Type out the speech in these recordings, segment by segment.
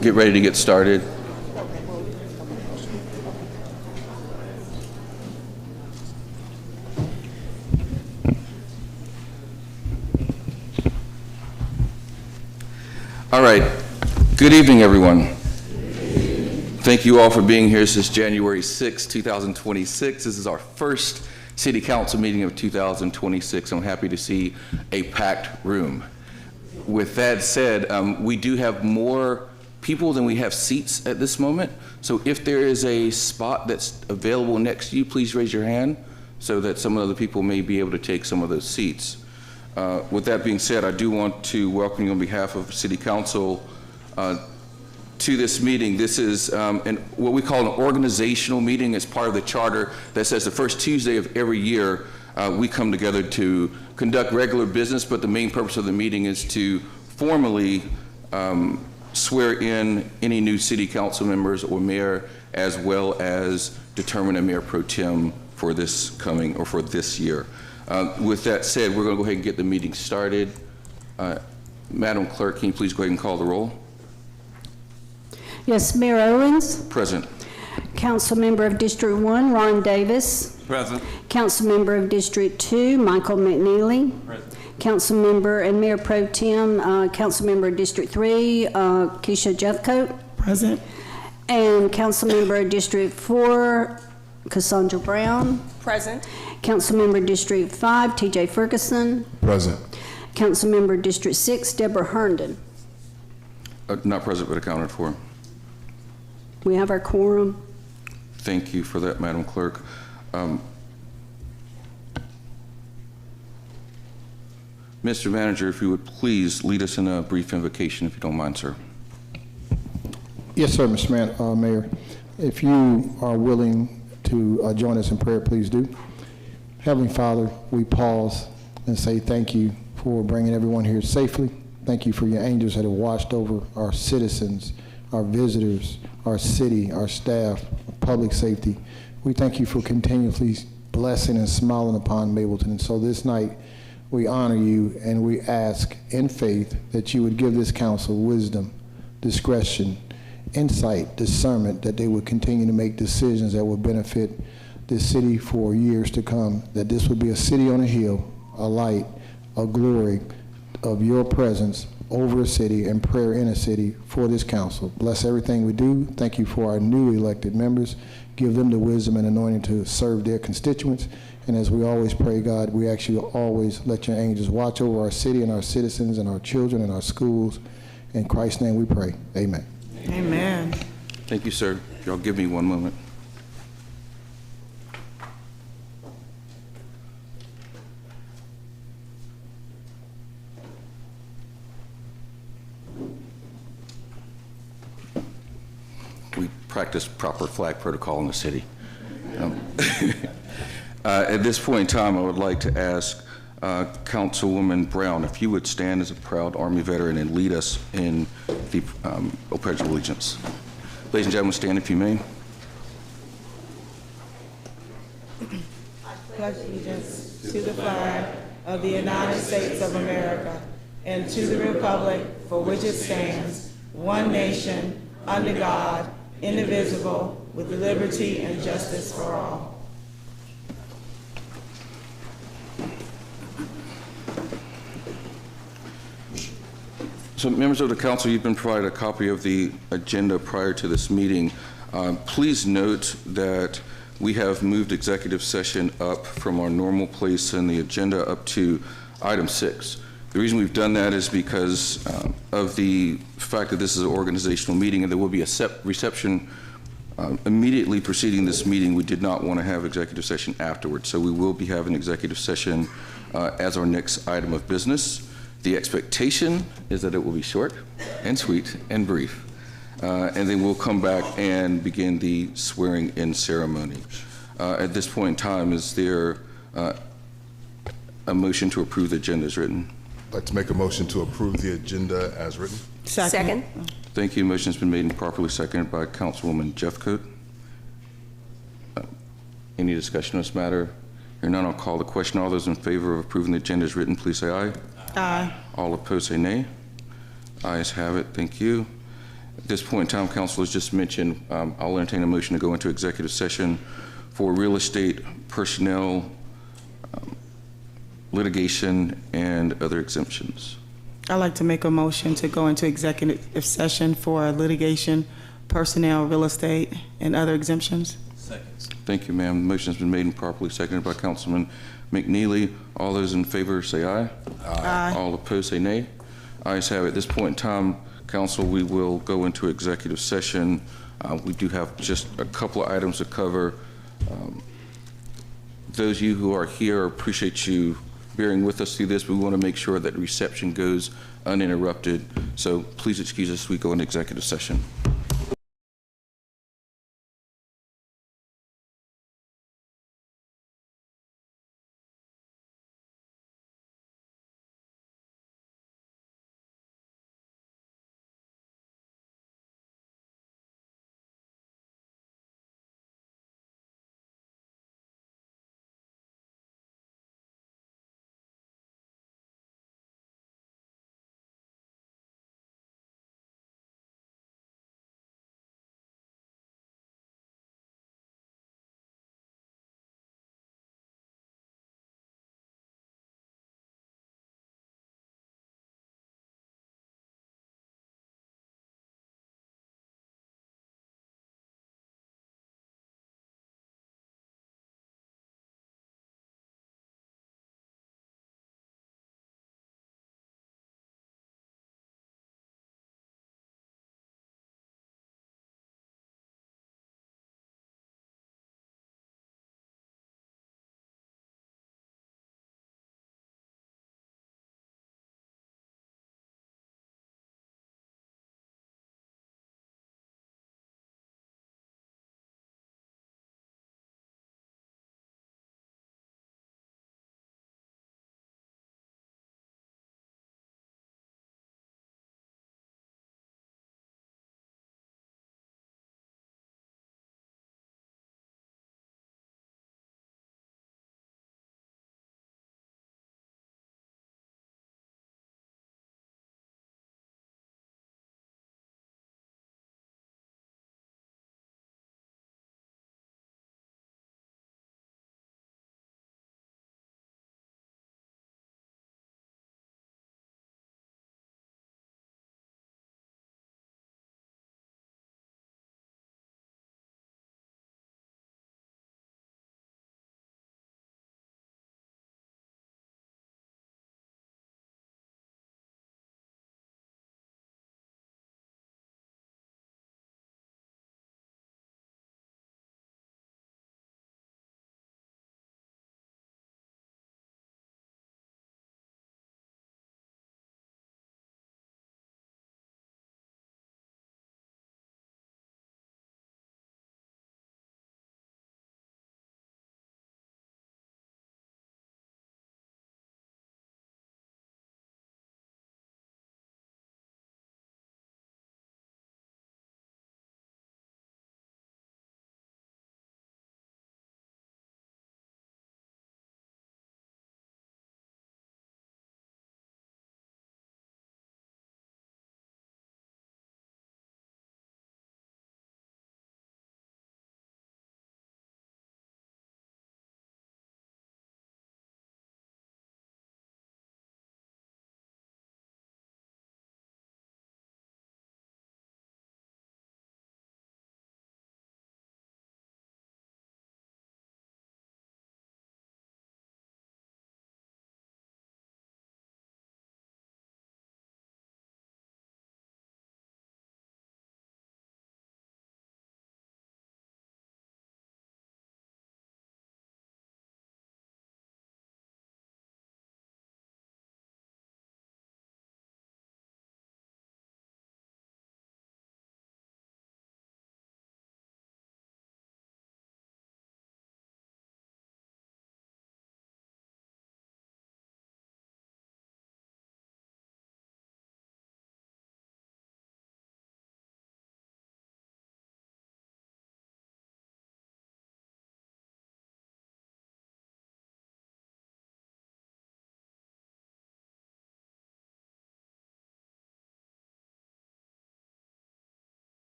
Get ready to get started. All right. Good evening, everyone. Thank you all for being here since January 6, 2026. This is our first City Council meeting of 2026. I'm happy to see a packed room. With that said, we do have more people than we have seats at this moment. So if there is a spot that's available next to you, please raise your hand so that some other people may be able to take some of those seats. With that being said, I do want to welcome you on behalf of City Council to this meeting. This is what we call an organizational meeting. It's part of the charter that says the first Tuesday of every year we come together to conduct regular business, but the main purpose of the meeting is to formally swear in any new city council members or mayor, as well as determine a mayor pro tem for this coming or for this year. With that said, we're going to go ahead and get the meeting started. Madam Clerk, can you please go ahead and call the roll? Yes, Mayor Owens. Present. Council Member of District 1, Ron Davis. Present. Council Member of District 2, Michael McNeely. Present. Council Member and Mayor Pro Tem, Council Member of District 3, Keisha Jeffcoat. Present. And Council Member of District 4, Cassandra Brown. Present. Council Member District 5, TJ Ferguson. Present. Council Member District 6, Deborah Herndon. Not present, but accounted for. We have our quorum. Thank you for that, Madam Clerk. Mr. Manager, if you would please lead us in a brief invocation, if you don't mind, sir. Yes, sir, Mr. Mayor. If you are willing to join us in prayer, please do. Heavenly Father, we pause and say thank you for bringing everyone here safely. Thank you for your angels that have watched over our citizens, our visitors, our city, our staff, public safety. We thank you for continuously blessing and smiling upon Mableton. And so this night, we honor you and we ask in faith that you would give this council wisdom, discretion, insight, discernment, that they would continue to make decisions that would benefit this city for years to come, that this would be a city on a hill, a light, a glory of your presence over a city and prayer in a city for this council. Bless everything we do. Thank you for our new elected members. Give them the wisdom and anointing to serve their constituents. And as we always pray, God, we ask you to always let your angels watch over our city and our citizens and our children and our schools. In Christ's name we pray. Amen. Amen. Thank you, sir. If y'all give me one moment. We practice proper flag protocol in the city. At this point in time, I would like to ask Councilwoman Brown if you would stand as a proud Army veteran and lead us in the Pledge of Allegiance. Ladies and gentlemen, stand if you may. I pledge allegiance to the flag of the United States of America and to the republic for which it stands, one nation, under God, indivisible, with liberty and justice for all. So members of the council, you've been provided a copy of the agenda prior to this meeting. Please note that we have moved executive session up from our normal place in the agenda up to item 6. The reason we've done that is because of the fact that this is an organizational meeting and there will be a reception immediately preceding this meeting. We did not want to have executive session afterwards, so we will be having executive session as our next item of business. The expectation is that it will be short and sweet and brief. And then we'll come back and begin the swearing-in ceremony. At this point in time, is there a motion to approve the agenda as written? I'd like to make a motion to approve the agenda as written. Second. Thank you. Motion has been made and properly seconded by Councilwoman Jeffcoat. Any discussion on this matter? Hearing none, I'll call the question. All those in favor of approving the agenda as written, please say aye. Aye. All opposed, say nay. Ayes have it. Thank you. At this point in time, Council has just mentioned, I'll entertain a motion to go into executive session for real estate, personnel, litigation, and other exemptions. I'd like to make a motion to go into executive session for litigation, personnel, real estate, and other exemptions. Thank you, ma'am. The motion has been made and properly seconded by Councilman McNeely. All those in favor say aye. Aye. All opposed say nay. Ayes have it. At this point in time, Council, we will go into executive session. We do have just a couple of items to cover. Those of you who are here, appreciate you bearing with us through this. We want to make sure that reception goes uninterrupted. So please excuse us as we go into executive session.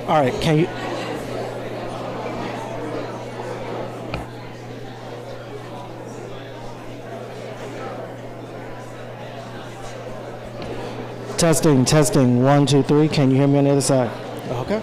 All right, can you? Testing, testing. 1, 2, 3. Can you hear me on the other side? Okay.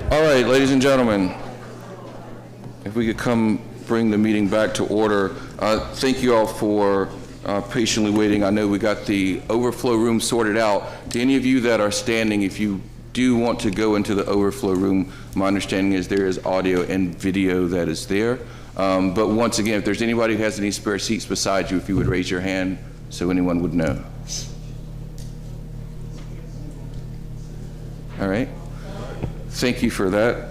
All right, ladies and gentlemen, if we could come bring the meeting back to order. Thank you all for patiently waiting. I know we got the overflow room sorted out. To any of you that are standing, if you do want to go into the overflow room, my understanding is there is audio and video that is there. But once again, if there's anybody who has any spare seats beside you, if you would raise your hand so anyone would know. All right. Thank you for that.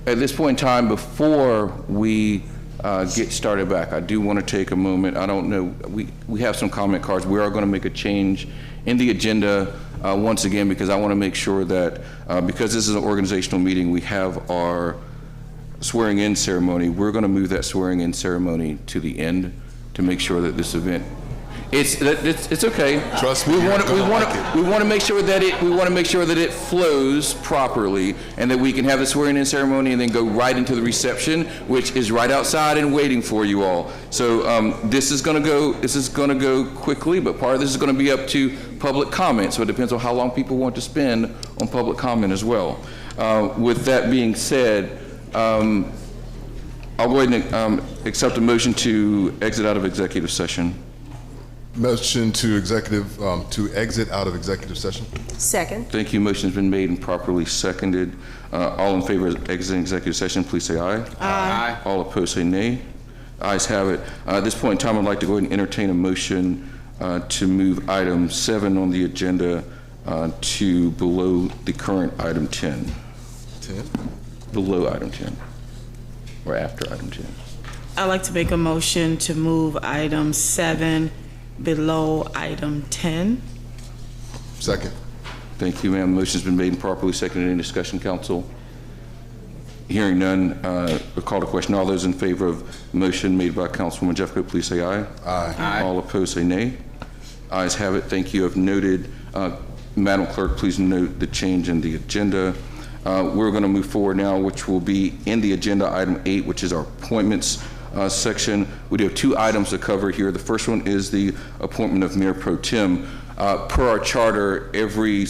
At this point in time, before we get started back, I do want to take a moment. I don't know, we have some comment cards. We are going to make a change in the agenda once again, because I want to make sure that because this is an organizational meeting, we have our swearing-in ceremony. We're going to move that swearing-in ceremony to the end to make sure that this event. It's okay. Trust me, We want you're gonna like it. to make sure that it flows properly, and that we can have the swearing-in ceremony and then go right into the reception, which is right outside and waiting for you all. So this is going to go quickly, but part of this is going to be up to public comment. So it depends on how long people want to spend on public comment as well. With that being said, I'll go ahead and accept a motion to exit out of executive session. Motion to exit out of executive session. Second. Thank you. Motion's been made and properly seconded. All in favor of exiting executive session, please say aye. Aye. All opposed, say nay. Ayes have it. At this point in time, I'd like to go ahead and entertain a motion to move item 7 on the agenda to below the current item 10. 10. Below item 10, or after item 10. I'd like to make a motion to move item 7 below item 10. Second. Thank you, ma'am. Motion's been made and properly seconded. Any discussion, council? Hearing none, we'll call to question. All those in favor of the motion made by Councilwoman Jeffcoat, please say aye. Aye. All opposed, say nay. Ayes have it. Thank you. I've noted. Madam Clerk, please note the change in the agenda. We're going to move forward now, which will be in the agenda, item 8, which is our appointments section. We do have 2 items to cover here. The first one is the appointment of Mayor Pro Tem. Per our charter, every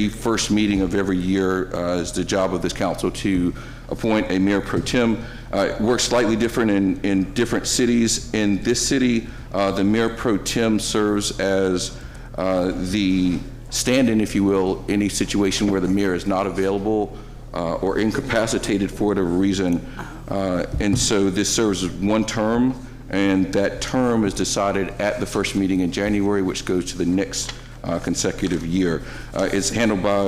first meeting of every year is the job of this council to appoint a Mayor Pro Tem. It works slightly different in different cities. In this city, the Mayor Pro Tem serves as the stand-in, if you will, any situation where the mayor is not available or incapacitated for whatever reason. And so this serves as 1 term, and that term is decided at the first meeting in January, which goes to the next consecutive year. It's handled by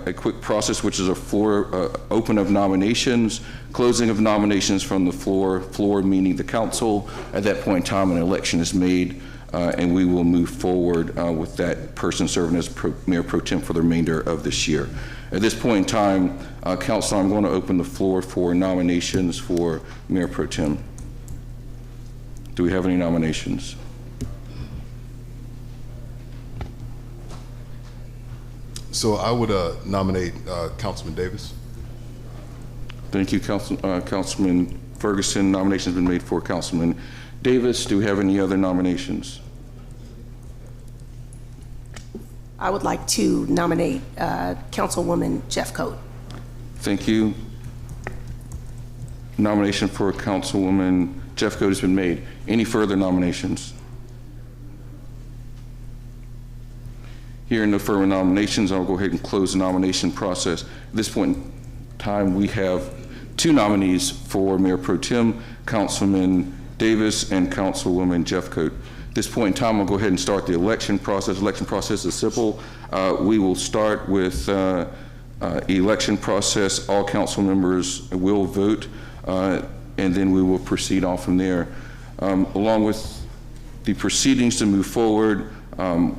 a quick process, which is a floor open of nominations, closing of nominations from the floor meaning the council. At that point in time, an election is made, and we will move forward with that person serving as Mayor Pro Tem for the remainder of this year. At this point in time, Council, I'm going to open the floor for nominations for Mayor Pro Tem. Do we have any nominations? So I would nominate Councilman Davis. Thank you, Councilman Ferguson. Nomination's been made for Councilman Davis. Do we have any other nominations? I would like to nominate Councilwoman Jeffcoat. Thank you. Nomination for Councilwoman Jeffcoat has been made. Any further nominations? Hearing no further nominations, I'll go ahead and close the nomination process. At this point in time, we have 2 nominees for Mayor Pro Tem, Councilman Davis and Councilwoman Jeffcoat. At this point in time, I'll go ahead and start the election process. Election process is simple. We will start with election process. All council members will vote, and then we will proceed on from there. Along with the proceedings to move forward,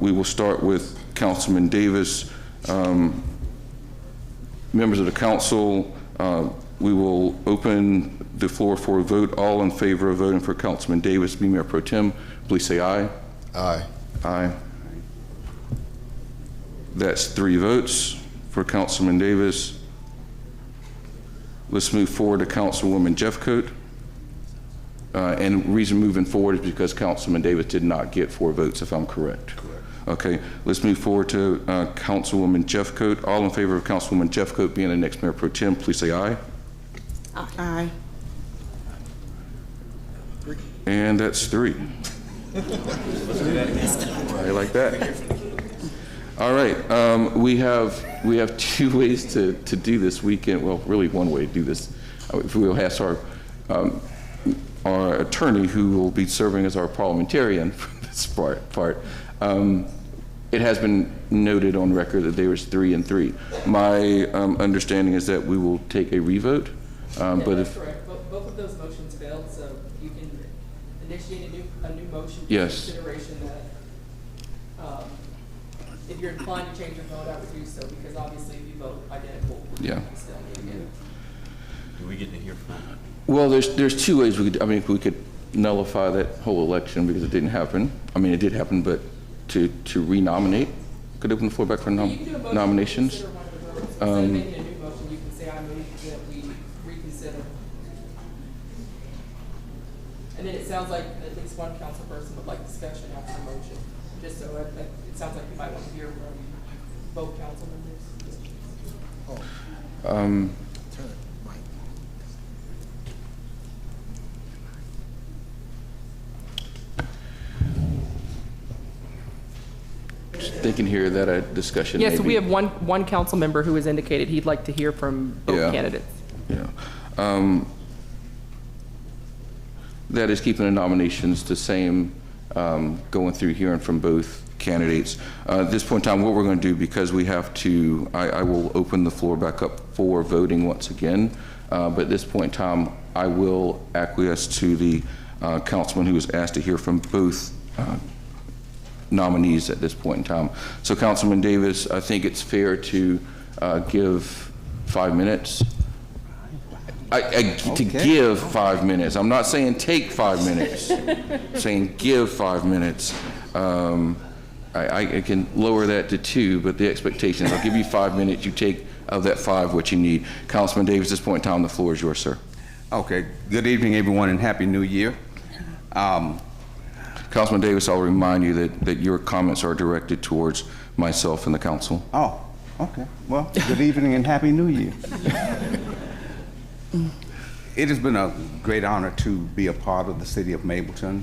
we will start with Councilman Davis. Members of the council, we will open the floor for a vote. All in favor of voting for Councilman Davis to be Mayor Pro Tem, please say aye. Aye. Aye. That's 3 votes for Councilman Davis. Let's move forward to Councilwoman Jeffcoat. And the reason moving forward is because Councilman Davis did not get 4 votes, if I'm correct. Okay, let's move forward to Councilwoman Jeffcoat. All in favor of Councilwoman Jeffcoat being the next Mayor Pro Tem, please say aye. Aye. And that's 3. I like that. All right, we have 2 ways to do this weekend. Well, really 1 way to do this. If we'll ask our attorney, who will be serving as our parliamentarian for this part. It has been noted on record that there was 3 and 3. My understanding is that we will take a revote. But if correct. Both of those motions failed, so you can initiate a new motion for Yes. consideration that if you're inclined to change your vote, I would do so, because obviously if you vote identical, Yeah. it's still again. Do we get to hear from? well, there's 2 ways we could. I mean, we could nullify that whole election because it didn't happen. I mean, it did happen, but to renominate, could open the floor back for You can do a motion to nominations. consider one of the votes. Instead of making a new motion, you can say, I move that we reconsider. And then it sounds like at least one council person would like discussion after the motion, just so it sounds like you might want to hear from both council members. Just thinking here that a discussion. Yes, maybe. we have one council member who has indicated he'd like to hear from both Yeah. candidates. Yeah. That is keeping the nominations the same, going through hearing from both candidates. At this point in time, what we're going to do, because we have to, I will open the floor back up for voting once again. But at this point in time, I will acquiesce to the councilman who was asked to hear from both nominees at this point in time. So Councilman Davis, I think it's fair to give 5 minutes. To give 5 minutes. I'm not saying take 5 minutes. I'm saying give 5 minutes. I can lower that to 2, but the expectation is I'll give you 5 minutes. You take of that 5 what you need. Councilman Davis, at this point in time, the floor is yours, sir. Okay. Good evening, everyone, and Happy New Year. Councilman Davis, I'll remind you that your comments are directed towards myself and the council. Oh, okay. Well, good evening and Happy New Year. It has been a great honor to be a part of the city of Mableton,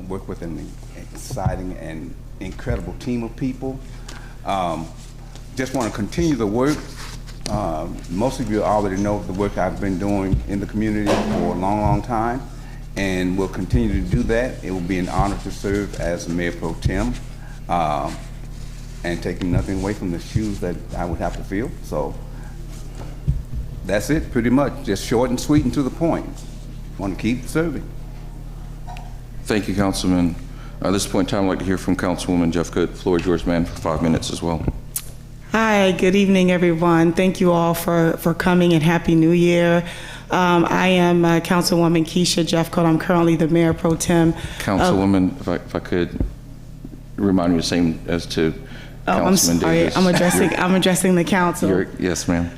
work with an exciting and incredible team of people. Just want to continue the work. Most of you already know the work I've been doing in the community for a long, long time, and will continue to do that. It will be an honor to serve as Mayor Pro Tem, and taking nothing away from the shoes that I would have to fill. So that's it, pretty much. Just short and sweet and to the point. Want to keep serving. Thank you, Councilman. At this point in time, I'd like to hear from Councilwoman Jeffcoat. The floor is yours, ma'am, for 5 minutes as well. Hi, good evening, everyone. Thank you all for coming, and Happy New Year. I am Councilwoman Keisha Jeffcoat. I'm currently the Mayor Pro Tem. Councilwoman, if I could remind you the same as to Councilman Davis. I'm addressing the council. Yes, ma'am.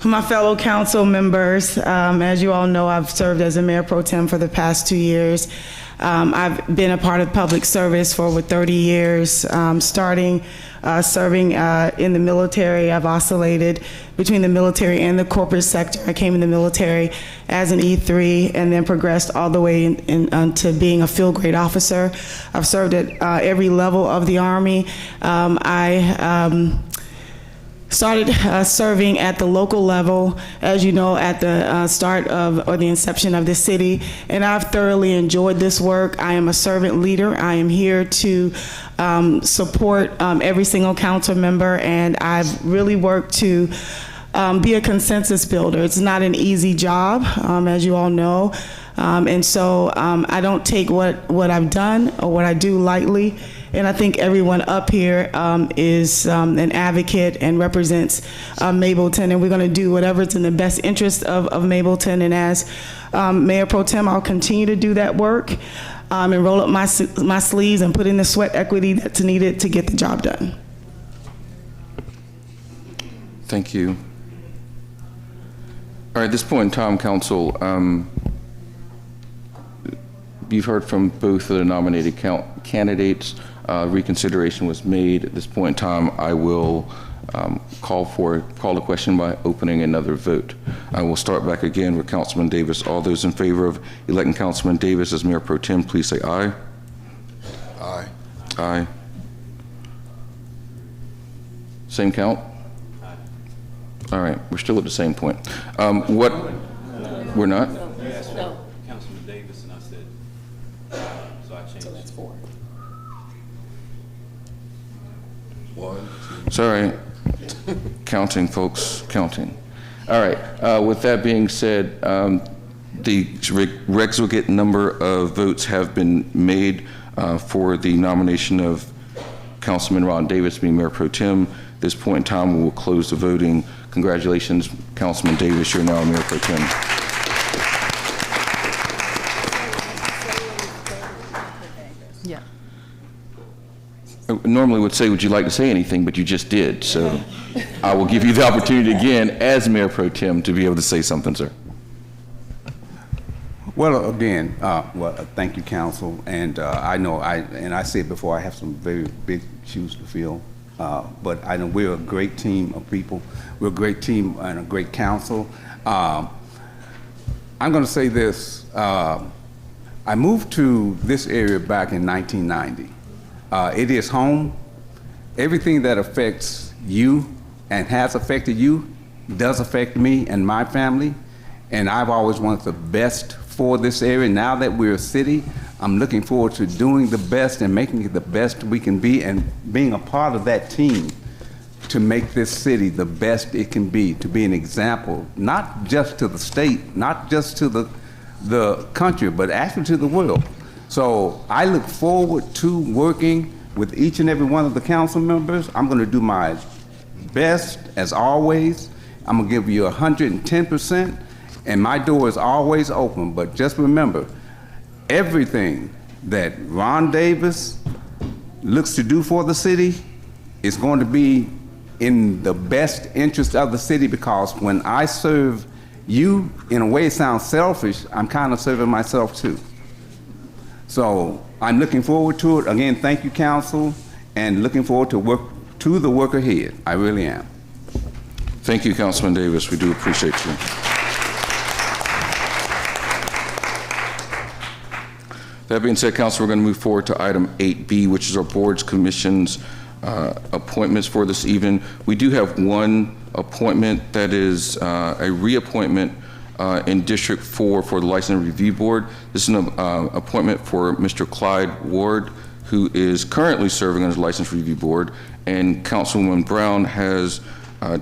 My fellow council members, as you all know, I've served as a Mayor Pro Tem for the past 2 years. I've been a part of public service for over 30 years, starting serving in the military. I've oscillated between the military and the corporate sector. I came in the military as an E3 and then progressed all the way into being a field grade officer. I've served at every level of the Army. I started serving at the local level, as you know, at the start of or the inception of the city, and I've thoroughly enjoyed this work. I am a servant leader. I am here to support every single council member, and I've really worked to be a consensus builder. It's not an easy job, as you all know, and so I don't take what I've done or what I do lightly. And I think everyone up here is an advocate and represents Mableton, and we're going to do whatever's in the best interest of Mableton. And as Mayor Pro Tem, I'll continue to do that work and roll up my sleeves and put in the sweat equity that's needed to get the job done. Thank you. All right, at this point in time, Council, you've heard from both of the nominated candidates. reconsideration was made. At this point in time, I will call the question by opening another vote. I will start back again with Councilman Davis. All those in favor of electing Councilman Davis as Mayor Pro Tem, please say aye. Aye. Aye. Same count? All right, we're still at the same point. We're not? Yes, Councilman Davis, and I said, so I changed. So that's 4. 1, 2. It's all right. Counting, folks, counting. All right, with that being said, the requisite number of votes have been made for the nomination of Councilman Ron Davis being Mayor Pro Tem. At this point in time, we will close the voting. Congratulations, Councilman Davis, you're now Mayor Pro Tem. Yeah. I normally would say, would you like to say anything, but you just did, so I will give you the opportunity again as Mayor Pro Tem to be able to say something, sir. Well, again, thank you, council, and I know I said before, I have some very big shoes to fill, but I know we're a great team of people. We're a great team and a great council. I'm going to say this. I moved to this area back in 1990. It is home. Everything that affects you and has affected you does affect me and my family, and I've always wanted the best for this area. Now that we're a city, I'm looking forward to doing the best and making it the best we can be and being a part of that team to make this city the best it can be, to be an example, not just to the state, not just to the country, but actually to the world. So I look forward to working with each and every one of the council members. I'm going to do my best as always. I'm going to give you 110%. And my door is always open, but just remember, everything that Ron Davis looks to do for the city is going to be in the best interest of the city, because when I serve you, in a way it sounds selfish, I'm kind of serving myself too. So I'm looking forward to it. Again, thank you, council, and looking forward to the work ahead. I really am. Thank you, Councilman Davis. We do appreciate you. That being said, council, we're going to move forward to item 8B, which is our boards, commissions, appointments for this evening. We do have one appointment that is a reappointment in District 4 for the License Review Board. This is an appointment for Mr. Clyde Ward, who is currently serving on the License Review Board, and Councilwoman Brown has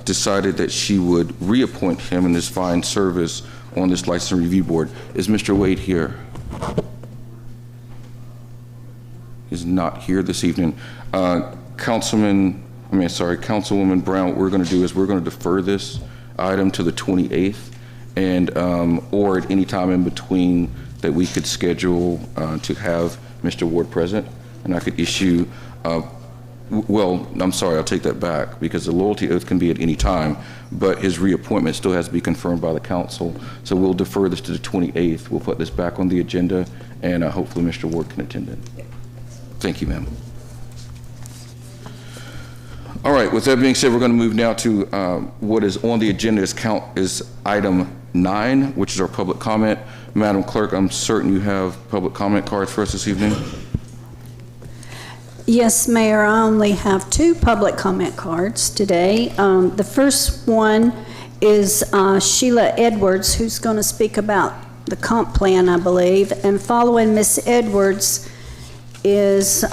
decided that she would reappoint him in his fine service on this License Review Board. Is Mr. Wade here? Is not here this evening. Councilwoman Brown, what we're going to do is we're going to defer this item to the 28th, and or at any time in between that we could schedule to have Mr. Ward present, and I could issue. Well, I'm sorry, I'll take that back, because the loyalty oath can be at any time, but his reappointment still has to be confirmed by the council. So we'll defer this to the 28th. We'll put this back on the agenda, and hopefully Mr. Ward can attend it. Thank you, ma'am. All right, with that being said, we're going to move now to what is on the agenda is item 9, which is our public comment. Madam Clerk, I'm certain you have public comment cards for us this evening. Yes, Mayor, I only have 2 public comment cards today. The first one is Sheila Edwards, who's going to speak about the comp plan, I believe, and following Miss Edwards is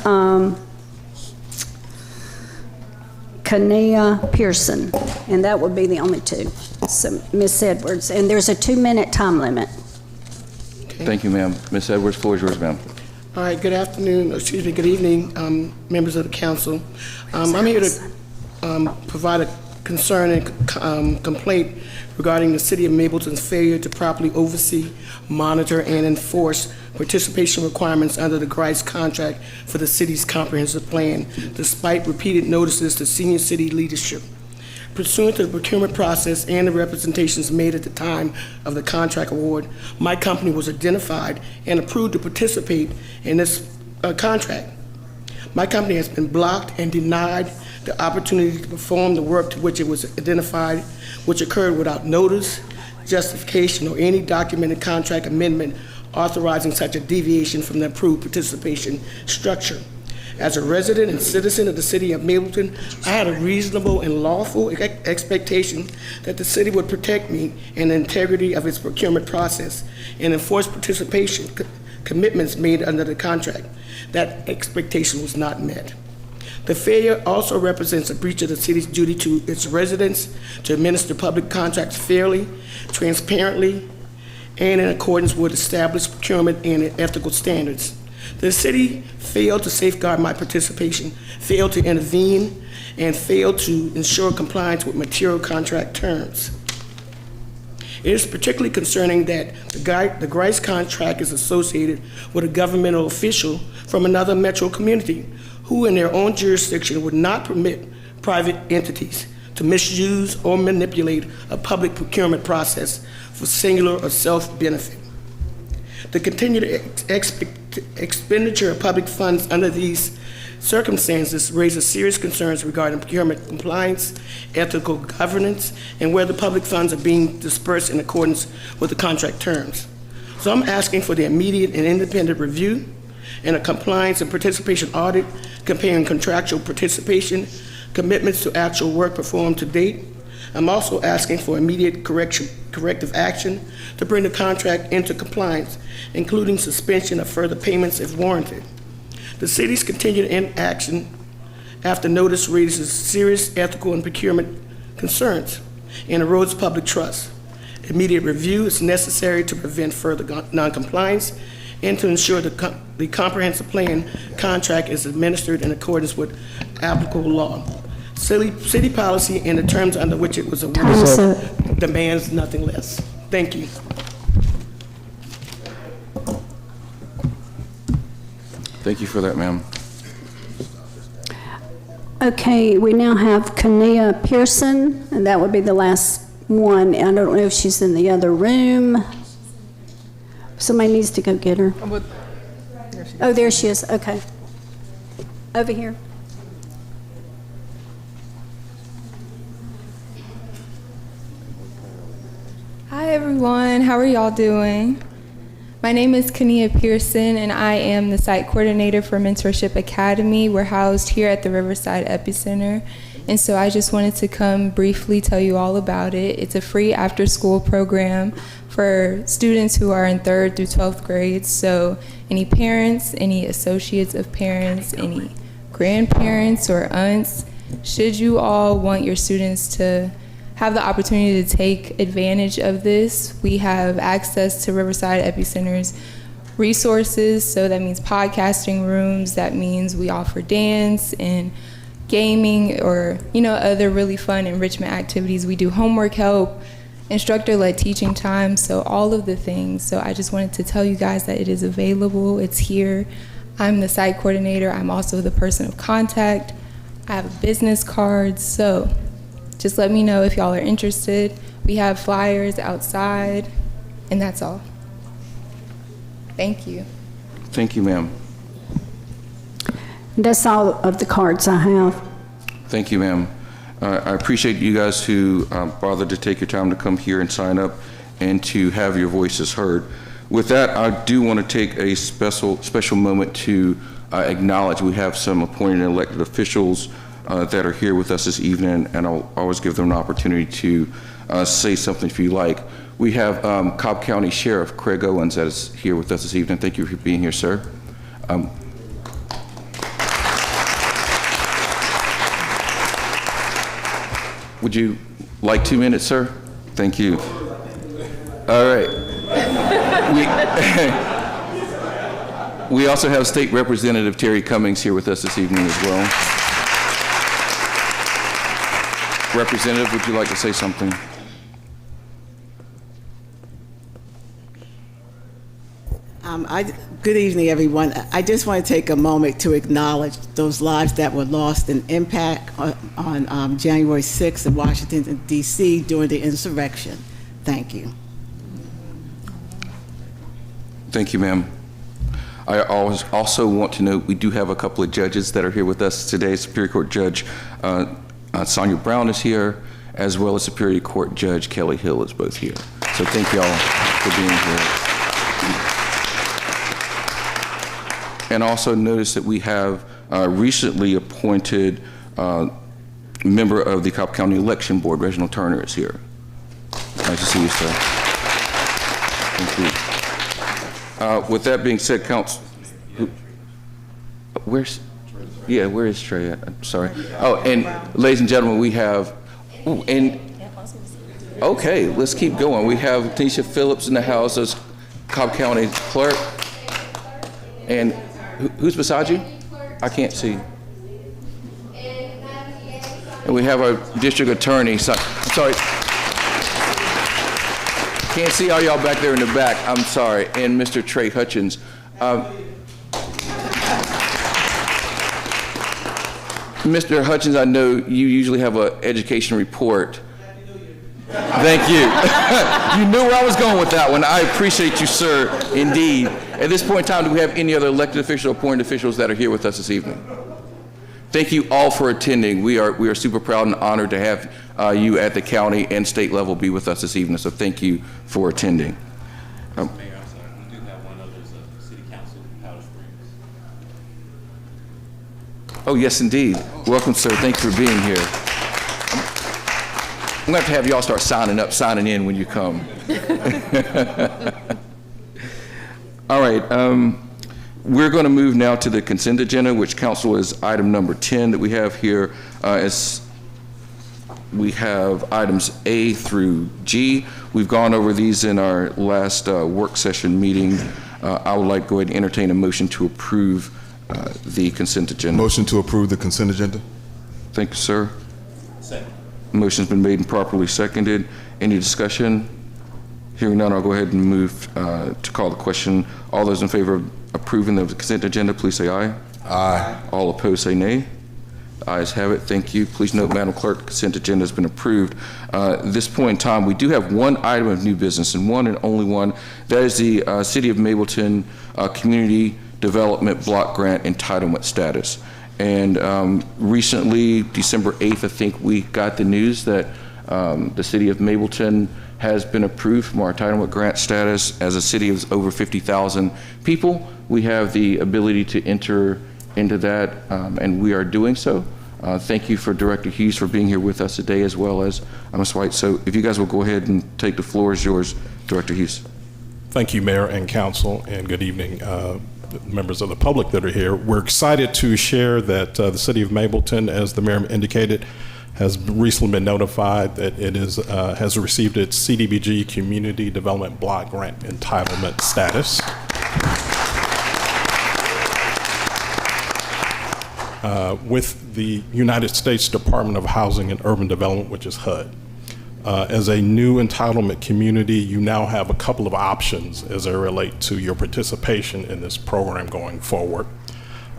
Kania Pearson, and that would be the only 2. So Miss Edwards, and there's a 2-minute time limit. Okay. Thank you, ma'am. Miss Edwards, floor is yours, ma'am. All right, good afternoon, excuse me, good evening, members of the council. I'm here to provide a concern and complaint regarding the City of Mableton's failure to properly oversee, monitor, and enforce participation requirements under the Grice contract for the city's comprehensive plan, despite repeated notices to senior city leadership. Pursuant to the procurement process and the representations made at the time of the contract award, my company was identified and approved to participate in this contract. My company has been blocked and denied the opportunity to perform the work to which it was identified, which occurred without notice, justification, or any documented contract amendment authorizing such a deviation from the approved participation structure. As a resident and citizen of the city of Mableton, I had a reasonable and lawful expectation that the city would protect me and the integrity of its procurement process and enforce participation commitments made under the contract. That expectation was not met. The failure also represents a breach of the city's duty to its residents to administer public contracts fairly, transparently, and in accordance with established procurement and ethical standards. The city failed to safeguard my participation, failed to intervene, and failed to ensure compliance with material contract terms. It is particularly concerning that the Grice contract is associated with a governmental official from another metro community who in their own jurisdiction would not permit private entities to misuse or manipulate a public procurement process for singular or self-benefit. The continued expenditure of public funds under these circumstances raises serious concerns regarding procurement compliance, ethical governance, and whether public funds are being dispersed in accordance with the contract terms. So I'm asking for the immediate and independent review and a compliance and participation audit comparing contractual participation, commitments to actual work performed to date. I'm also asking for immediate corrective action to bring the contract into compliance, including suspension of further payments if warranted. The city's continued inaction after notice raises serious ethical and procurement concerns and erodes public trust. Immediate review is necessary to prevent further non-compliance and to ensure the comprehensive plan contract is administered in accordance with applicable law. City policy and the terms under which it was awarded demands nothing less. Thank you. Thank you for that, ma'am. Okay, we now have Kania Pearson, and that would be the last one. I don't know if she's in the other room. Somebody needs to go get her. Oh, there she is. Okay. Over here. Hi everyone, how are y'all doing? My name is Kania Pearson and I am the site coordinator for Mentorship Academy. We're housed here at the Riverside Epicenter. And so I just wanted to come briefly tell you all about it. It's a free after school program for students who are in 3rd through 12th grades. So any parents, any associates of parents, any grandparents or aunts, should you all want your students to have the opportunity to take advantage of this, we have access to Riverside Epicenter's resources. So that means podcasting rooms, that means we offer dance and gaming or other really fun enrichment activities. We do homework help, instructor-led teaching time, so all of the things. So I just wanted to tell you guys that it is available, it's here. I'm the site coordinator, I'm also the person of contact. I have a business card, so just let me know if y'all are interested. We have flyers outside, and that's all. Thank you. Thank you, ma'am. That's all of the cards I have. Thank you, ma'am. I appreciate you guys who bothered to take your time to come here and sign up and to have your voices heard. With that, I do want to take a special moment to acknowledge we have some appointed and elected officials that are here with us this evening, and I'll always give them an opportunity to say something if you like. We have Cobb County Sheriff Craig Owens that is here with us this evening. Thank you for being here, sir. Would you like 2 minutes, sir? Thank you. All right. We also have State Representative Terry Cummings here with us this evening as well. Representative, would you like to say something? Good evening, everyone. I just want to take a moment to acknowledge those lives that were lost in impact on January 6th in Washington, D.C. during the insurrection. Thank you. Thank you, ma'am. I also want to note we do have a couple of judges that are here with us today. Superior Court Judge Sonia Brown is here, as well as Superior Court Judge Kelly Hill is both here. So thank you all for being here. And also notice that we have recently appointed member of the Cobb County Election Board, Reginald Turner, is here. Nice to see you, sir. Thank you. With that being said, Council, where is Trey at? I'm sorry. Oh, and ladies and gentlemen, we have, okay, let's keep going. We have Tanisha Phillips in the house as Cobb County Clerk. And who's beside you? I can't see. And we have our District Attorney. So, I'm sorry. Can't see all y'all back there in the back. I'm sorry. And Mr. Trey Hutchins. Mr. Hutchins, I know you usually have an education report. Thank you. You knew where I was going with that one. I appreciate you, sir, indeed. At this point in time, do we have any other elected officials or appointed officials that are here with us this evening? Thank you all for attending. We are super proud and honored to have you at the county and state level be with us this evening, so thank you for attending. Mayor, I'm sorry, we do have one other, City Council in Powder Springs. Oh, yes, indeed. Welcome, sir. Thank you for being here. I'm going to have y'all start signing in when you come. All right. We're going to move now to the consent agenda, which, council, is item number 10 that we have here. As we have items A through G. We've gone over these in our last work session meeting. I would like to go ahead and entertain a motion to approve the consent agenda. Motion to approve the consent agenda. Thank you, sir. Second. Motion's been made and properly seconded. Any discussion? Hearing none, I'll go ahead and move to call the question. All those in favor of approving the consent agenda, please say aye. Aye. All opposed, say nay. The ayes have it. Thank you. Please note, Madam Clerk, the consent agenda has been approved. At this point in time, we do have one item of new business, and one and only one. That is the City of Mableton Community Development Block Grant Entitlement Status. And recently, December 8th, I think we got the news that the City of Mableton has been approved from our entitlement grant status. As a city of over 50,000 people, we have the ability to enter into that, and we are doing so. Thank you for Director Hughes for being here with us today, as well as Ms. White. So if you guys will go ahead and take the floor is yours, Director Hughes. Thank you, Mayor and Council, and good evening, members of the public that are here. We're excited to share that the City of Mableton, as the Mayor indicated, has recently been notified that it is has received its CDBG Community Development Block Grant Entitlement status. With the United States Department of Housing and Urban Development, which is HUD. As a new entitlement community, you now have a couple of options as they relate to your participation in this program going forward.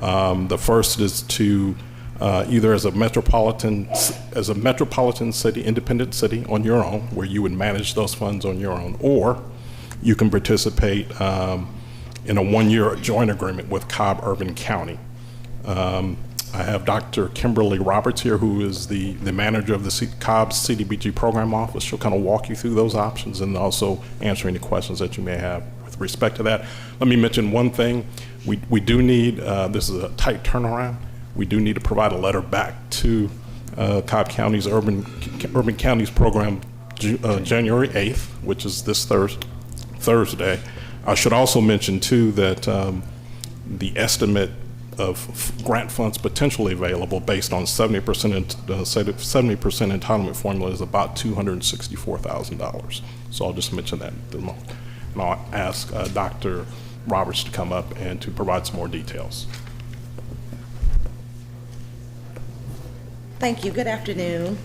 The first is to either as a metropolitan city, independent city on your own, where you would manage those funds on your own, or you can participate in a one-year joint agreement with Cobb Urban County. I have Dr. Kimberly Roberts here, who is the manager of the Cobb CDBG program office. She'll kind of walk you through those options and also answer any questions that you may have with respect to that. Let me mention one thing. We do need, this is a tight turnaround, we do need to provide a letter back to Cobb County's Urban Counties program January 8th, which is this Thursday. I should also mention too that the estimate of grant funds potentially available based on 70% entitlement formula is about $264,000. So I'll just mention that at the moment. And I'll ask Dr. Roberts to come up and to provide some more details. Thank you. Good afternoon.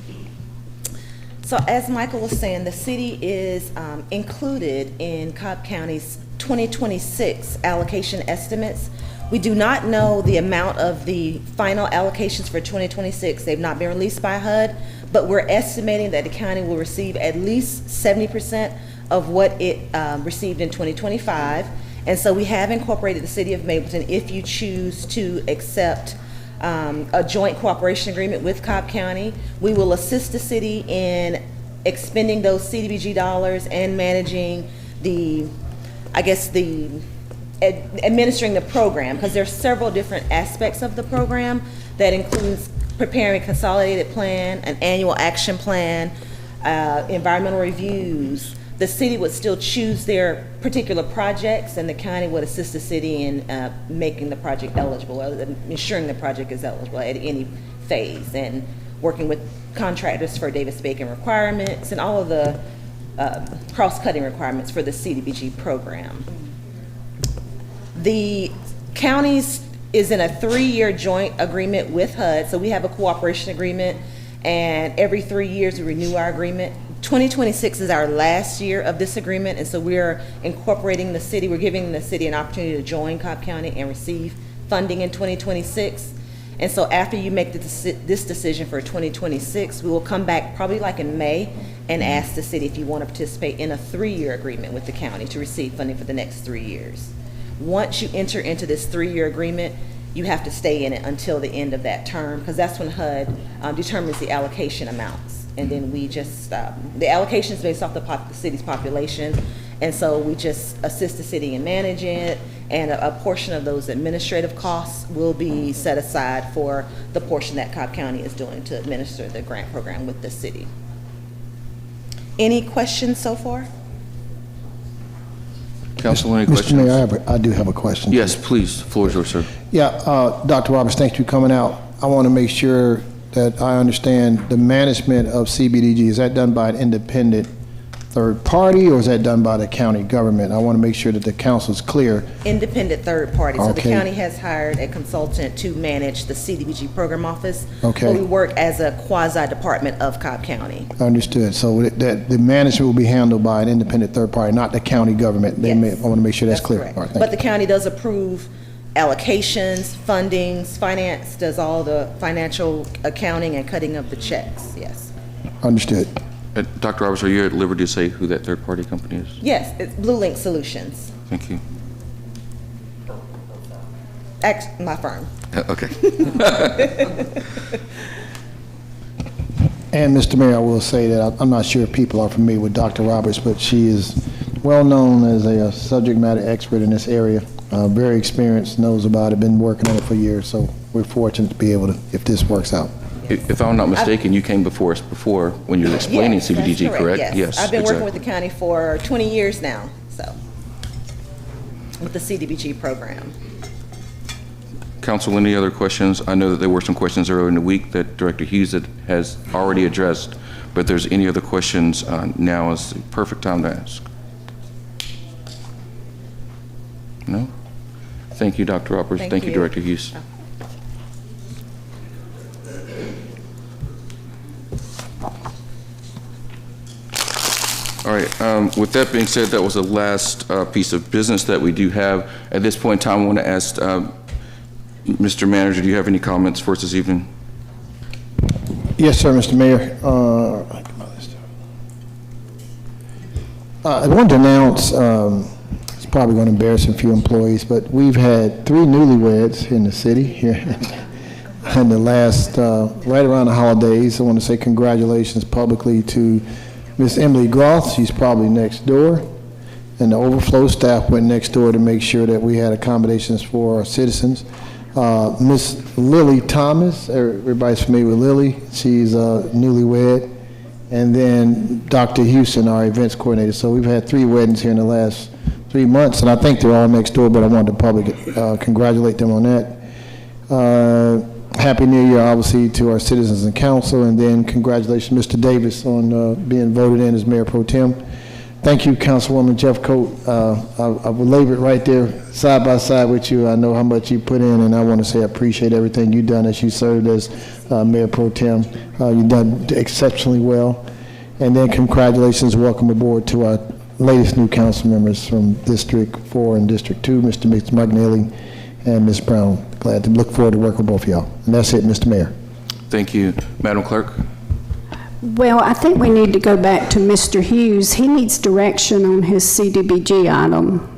So as Michael was saying, the city is included in Cobb County's 2026 allocation estimates. We do not know the amount of the final allocations for 2026. They've not been released by HUD, but we're estimating that the county will receive at least 70% of what it received in 2025. And so we have incorporated the City of Mableton if you choose to accept a joint cooperation agreement with Cobb County. We will assist the city in expending those CDBG dollars and managing administering the program, because there's several different aspects of the program that includes preparing a consolidated plan, an annual action plan, environmental reviews. The city would still choose their particular projects, and the county would assist the city in making the project eligible, ensuring the project is eligible at any phase, and working with contractors for Davis-Bacon requirements and all of the cross-cutting requirements for the CDBG program. The counties is in a 3-year joint agreement with HUD, so we have a cooperation agreement, and every 3 years we renew our agreement. 2026 is our last year of this agreement, and so we're incorporating the city. We're giving the city an opportunity to join Cobb County and receive funding in 2026. And so after you make this decision for 2026, we will come back probably like in May and ask the city if you want to participate in a 3-year agreement with the county to receive funding for the next 3 years. Once you enter into this 3-year agreement, you have to stay in it until the end of that term, because that's when HUD determines the allocation amounts. And then we just, the allocation is based off the city's population, and so we just assist the city in managing it, and a portion of those administrative costs will be set aside for the portion that Cobb County is doing to administer the grant program with the city. Any questions so far? Council, any Mr. questions? Mayor, I do have a question. Yes, please. The floor is yours, sir. Yeah, Dr. Roberts, thanks for coming out. I want to make sure that I understand the management of CBDG. Is that done by an independent third party, or is that done by the county government? I want to make sure that the council is clear. Independent third party. So the Okay. county has hired a consultant to manage the CDBG program office. Okay. But we work as a quasi-department of Cobb County. Understood. So that the management will be handled by an independent third party, not the county government. I want to make sure that's clear. Correct. All right, thank But you. the county does approve allocations, fundings, finance does all the financial accounting and cutting of the checks, yes. Understood. Dr. Roberts, are you at liberty to say who that third-party company is? Yes, it's Blue Link Solutions, Thank you. my firm. Okay. And Mr. Mayor, I will say that I'm not sure if people are familiar with Dr. Roberts, but she is well known as a subject matter expert in this area. Very experienced, knows about it, been working on it for years. So we're fortunate to be able to, if this works out. If I'm not mistaken, you came before us before when you were explaining Yes, that's CBDG, correct? Yes. I've been working exactly. with the county for 20 years now, so, with the CDBG program. Council, any other questions? I know that there were some questions earlier in the week that Director Hughes has already addressed, but if there's any other questions, now is the perfect time to ask. No? Thank you, Dr. Roberts. Thank you, Director Hughes. All right, with that being said, that was the last piece of business that we do have. At this point in time, I want to ask Mr. Manager, do you have any comments for us this evening? Yes, sir, Mr. Mayor. I wanted to announce, it's probably going to embarrass a few employees, but we've had 3 newlyweds in the city here in the last, right around the holidays. I want to say congratulations publicly to Miss Emily Groth. She's probably next door. And the overflow staff went next door to make sure that we had accommodations for our citizens. Miss Lily Thomas, everybody's familiar with Lily. She's newlywed. And then Dr. Houston, our events coordinator. So we've had 3 weddings here in the last 3 months, and I think they're all next door, but I wanted to publicly congratulate them on that. Happy New Year, obviously, to our citizens and council, and then congratulations, Mr. Davis, on being voted in as Mayor Pro Tem. Thank you, Councilwoman Jeff Coat. I will labor it right there, side by side with you. I know how much you put in, and I want to say I appreciate everything you've done as you served as Mayor Pro Tem. You've done exceptionally well. And then congratulations, welcome aboard to our latest new council members from District 4 and District 2, Mr. McNeely and Ms. Brown. Glad to look forward to working with both of y'all. And that's it, Mr. Mayor. Thank you. Madam Clerk? Well, I think we need to go back to Mr. Hughes. He needs direction on his CDBG item.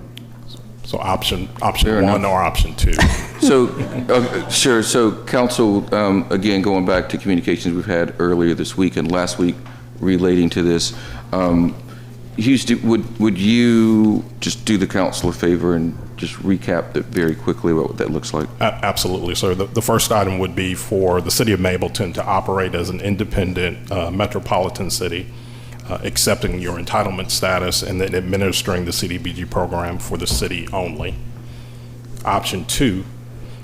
So option Fair one enough. or option two. So, sure, so council, again, going back to communications we've had earlier this week and last week relating to this, Hughes, would you just do the council a favor and just recap it very quickly what that looks like? Absolutely, sir. The first item would be for the city of Mableton to operate as an independent metropolitan city, accepting your entitlement status and then administering the CDBG program for the city only. Option two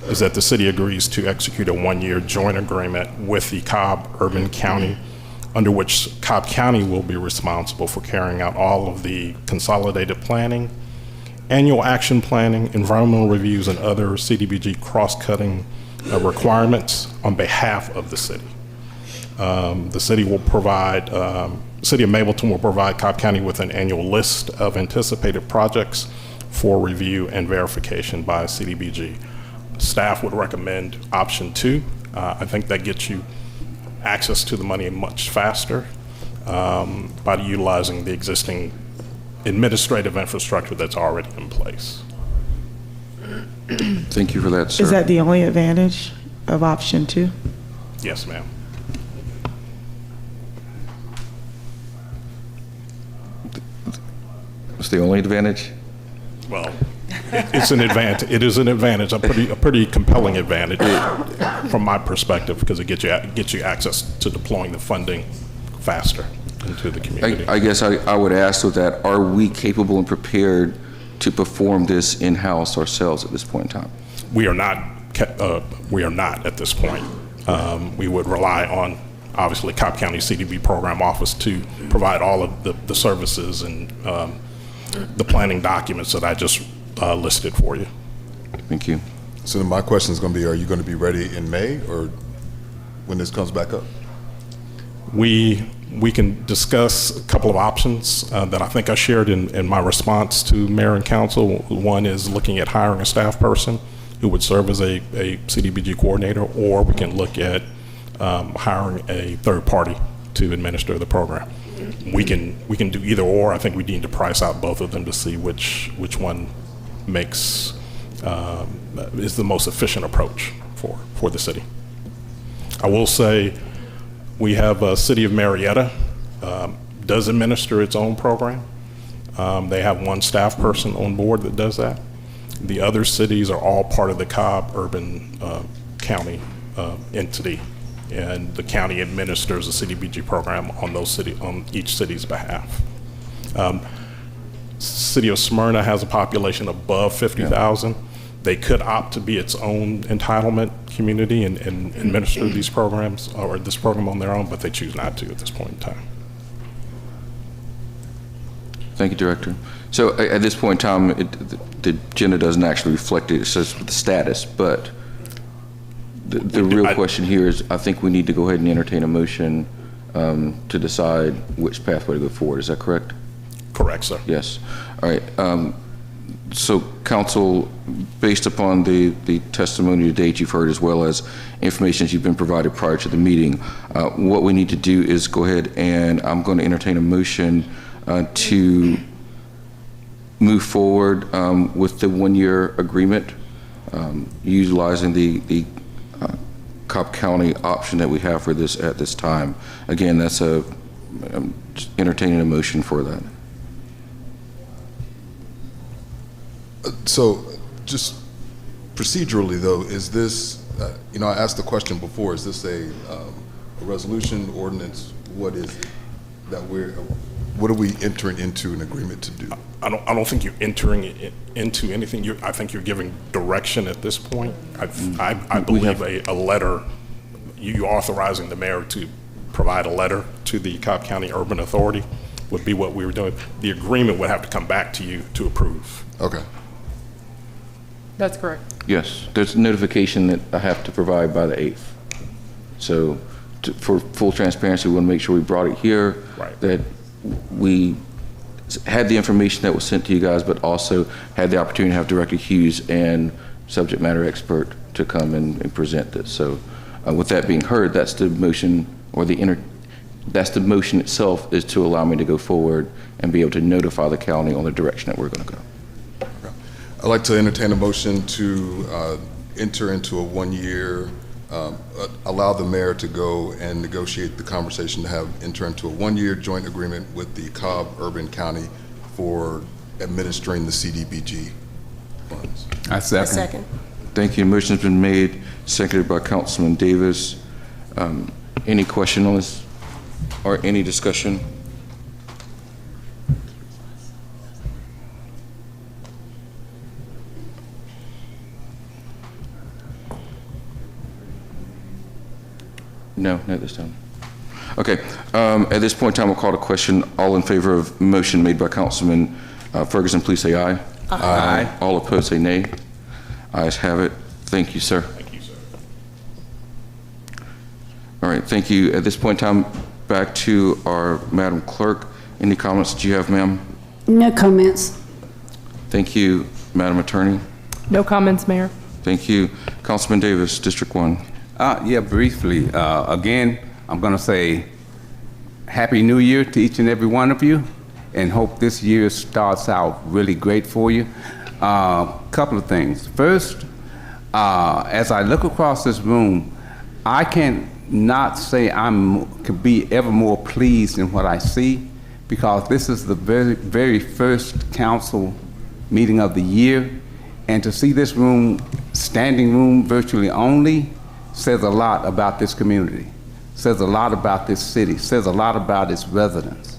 is that the city agrees to execute a one-year joint agreement with the Cobb Urban County, under which Cobb County will be responsible for carrying out all of the consolidated planning, annual action planning, environmental reviews, and other CDBG cross-cutting requirements on behalf of the city. The city will provide, City of Mableton will provide Cobb County with an annual list of anticipated projects for review and verification by CDBG. Staff would recommend option two. I think that gets you access to the money much faster by utilizing the existing administrative infrastructure that's already in place. Thank you for that, sir. Is that the only advantage of option two? Yes, ma'am. What's the only advantage? Well, it's an advantage. It is an advantage, a pretty compelling advantage from my perspective, because it gets you access to deploying the funding faster into the community. I guess I would ask with that, are we capable and prepared to perform this in-house ourselves at this point in time? We are not at this point. We would rely on, obviously, Cobb County CDB Program Office to provide all of the services and the planning documents that I just listed for you. Thank you. So my question is going to be, are you going to be ready in May or when this comes back up? We can discuss a couple of options that I think I shared in my response to mayor and council. One is looking at hiring a staff person who would serve as a CDBG coordinator, or we can look at hiring a third party to administer the program. We can do either or. I think we need to price out both of them to see which one makes is the most efficient approach for the city. I will say we have a City of Marietta does administer its own program. They have one staff person on board that does that. The other cities are all part of the Cobb Urban County entity, and the county administers a CDBG program on each city's behalf. City of Smyrna has a population above 50,000. They could opt to be its own entitlement community and administer these programs or this program on their own, but they choose not to at this point in time. Thank you, Director. So at this point in time, the agenda doesn't actually reflect it. It says the status, but the real question here is, I think we need to go ahead and entertain a motion to decide which pathway to go forward. Is that correct? Correct, sir. Yes. All right. So, council, based upon the testimony to date you've heard, as well as information that you've been provided prior to the meeting, what we need to do is go ahead and I'm going to entertain a motion to move forward with the one-year agreement, utilizing the Cobb County option that we have for this at this time. Again, that's I'm just entertaining a motion for that. So just procedurally though, is this, I asked the question before, is this a resolution, ordinance? What is it that what are we entering into an agreement to do? I don't think you're entering into anything. I think you're giving direction at this point. I believe a letter, you authorizing the mayor to provide a letter to the Cobb County Urban Authority would be what we were doing. The agreement would have to come back to you to approve. Okay. That's correct. Yes, there's notification that I have to provide by the 8th. So for full transparency, we want to make sure we brought it here, right, that we had the information that was sent to you guys, but also had the opportunity to have Director Hughes and subject matter expert to come and present this. So with that being heard, that's the motion, or that's the motion itself, is to allow me to go forward and be able to notify the county on the direction that we're going to go. I'd like to entertain a motion to enter into a one-year, allow the mayor to go and negotiate the conversation to enter into a one-year joint agreement with the Cobb Urban County for administering the CDBG funds. I second. Second. Thank you. Motion's been made, seconded by Councilman Davis. Any question on this or any discussion? No, not this time. Okay. At this point in time, we'll call the question. All in favor of motion made by Councilman Ferguson, please say aye. Aye. All opposed, say nay. Ayes have it. Thank you, sir. Thank you, sir. All right, thank you. At this point in time, back to our Madam Clerk. Any comments that you have, ma'am? No comments. Thank you, Madam Attorney. No comments, Mayor. Thank you. Councilman Davis, District 1. Yeah, briefly. Again, I'm going to say Happy New Year to each and every one of you, and hope this year starts out really great for you. Couple of things. First, as I look across this room, I can not say could be ever more pleased in what I see, because this is the very first council meeting of the year, and to see this room, standing room virtually only, says a lot about this community, says a lot about this city, says a lot about its residents.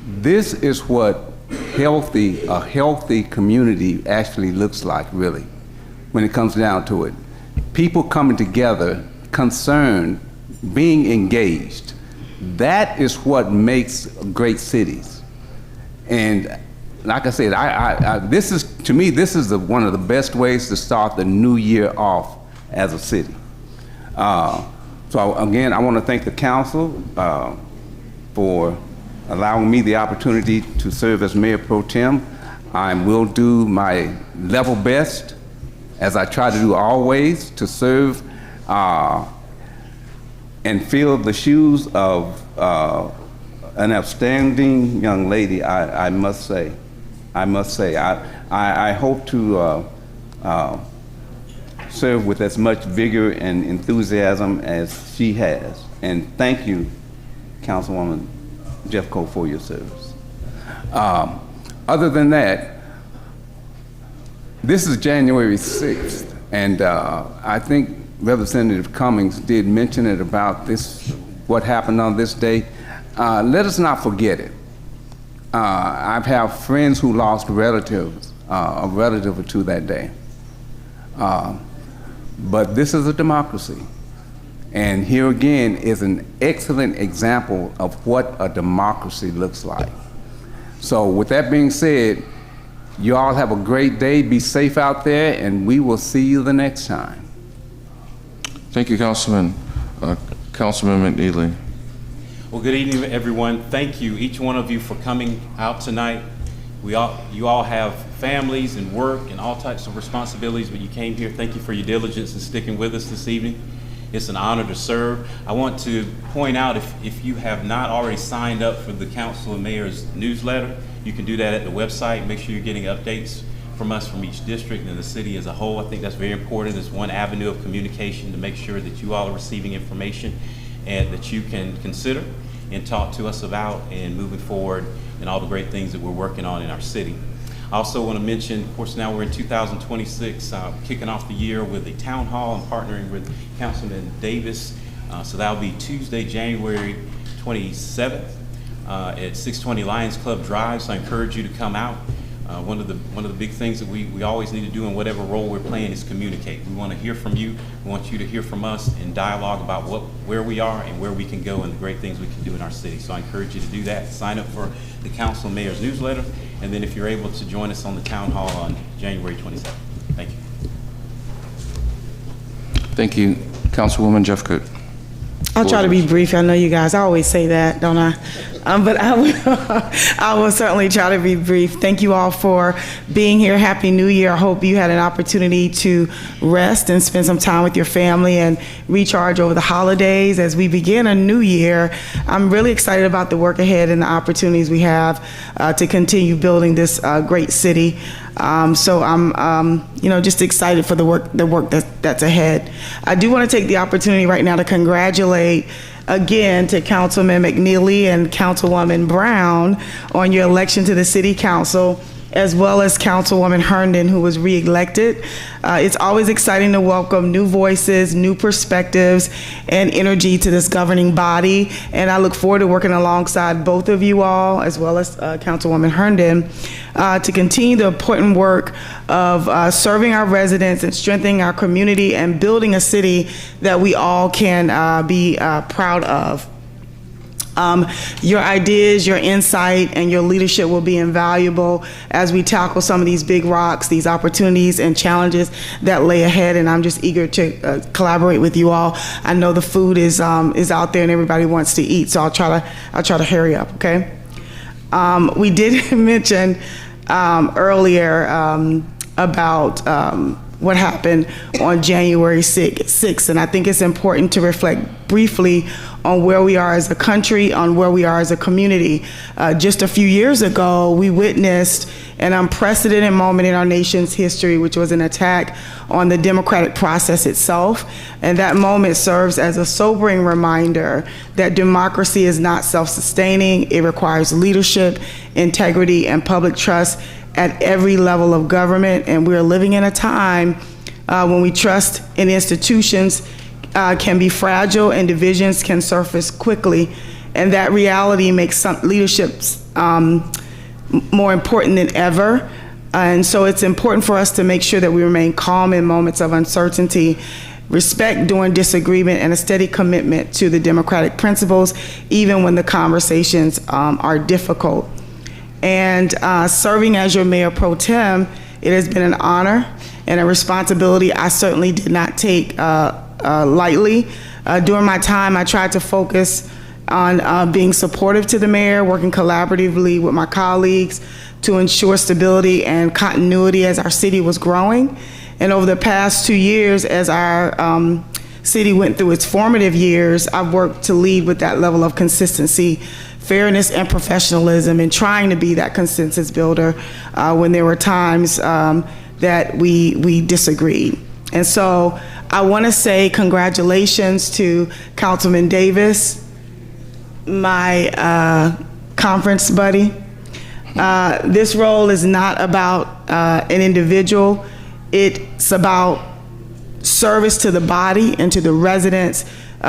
This is what a healthy community actually looks like, really, when it comes down to it. People coming together, concerned, being engaged. That is what makes great cities. And like I said, this is, to me, this is one of the best ways to start the new year off as a city. So again, I want to thank the council for allowing me the opportunity to serve as Mayor Pro Tem. I will do my level best, as I try to do always, to serve and fill the shoes of an outstanding young lady, I must say. I hope to serve with as much vigor and enthusiasm as she has. And thank you, Councilwoman Jeffco, for your service. Other than that, this is January 6th, and I think Representative Cummings did mention it about this, what happened on this day. Let us not forget it. I've had friends who lost relatives, a relative or two that day. But this is a democracy. And here again is an excellent example of what a democracy looks like. So with that being said, you all have a great day, be safe out there, and we will see you the next time. Thank you, Councilman. Councilman McNeely. Well, good evening, everyone. Thank you, each one of you, for coming out tonight. You all have families and work and all types of responsibilities, but you came here. Thank you for your diligence and sticking with us this evening. It's an honor to serve. I want to point out, if you have not already signed up for the Council and Mayor's newsletter, you can do that at the website. Make sure you're getting updates from us from each district and the city as a whole. I think that's very important. It's one avenue of communication to make sure that you all are receiving information and that you can consider and talk to us about and moving forward and all the great things that we're working on in our city. I also want to mention, of course, now we're in 2026, kicking off the year with a town hall and partnering with Councilman Davis. So that'll be Tuesday, January 27th at 620 Lions Club Drive. So I encourage you to come out. One of the big things that we always need to do in whatever role we're playing is communicate. We want to hear from you. We want you to hear from us and dialogue about where we are and where we can go and the great things we can do in our city. So I encourage you to do that. Sign up for the Council and Mayor's newsletter, and then if you're able to join us on the Town Hall on January 27th. Thank you. Thank you. Councilwoman Jeffcoat. I'll try to be brief. I know you guys, I always say that, don't I? But I will certainly try to be brief. Thank you all for being here. Happy New Year. I hope you had an opportunity to rest and spend some time with your family and recharge over the holidays. As we begin a new year, I'm really excited about the work ahead and the opportunities we have to continue building this great city. So I'm, just excited for the work that's ahead. I do want to take the opportunity right now to congratulate again to Councilman McNeely and Councilwoman Brown on your election to the City Council, as well as Councilwoman Herndon, who was reelected. It's always exciting to welcome new voices, new perspectives, and energy to this governing body. And I look forward to working alongside both of you all, as well as Councilwoman Herndon, to continue the important work of serving our residents and strengthening our community and building a city that we all can be proud of. Your ideas, your insight, and your leadership will be invaluable as we tackle some of these big rocks, these opportunities and challenges that lay ahead, and I'm just eager to collaborate with you all. I know the food is out there and everybody wants to eat, so I'll try to hurry up, okay? We did mention earlier about what happened on January 6th, and I think it's important to reflect briefly on where we are as a country, on where we are as a community. Just a few years ago, we witnessed an unprecedented moment in our nation's history, which was an attack on the democratic process itself. And that moment serves as a sobering reminder that democracy is not self-sustaining. It requires leadership, integrity, and public trust at every level of government. And we're living in a time when we trust in institutions can be fragile and divisions can surface quickly, and that reality makes some leaderships more important than ever. And so it's important for us to make sure that we remain calm in moments of uncertainty, respect during disagreement, and a steady commitment to the democratic principles, even when the conversations are difficult. And serving as your mayor pro tem, it has been an honor and a responsibility I certainly did not take lightly. During my time, I tried to focus on being supportive to the mayor, working collaboratively with my colleagues to ensure stability and continuity as our city was growing. And over the past 2 years, as our city went through its formative years, I've worked to lead with that level of consistency, fairness, and professionalism, and trying to be that consensus builder when there were times that we disagreed. And so I want to say congratulations to Councilman Davis, my conference buddy. This role is not about an individual. It's about service to the body and to the residents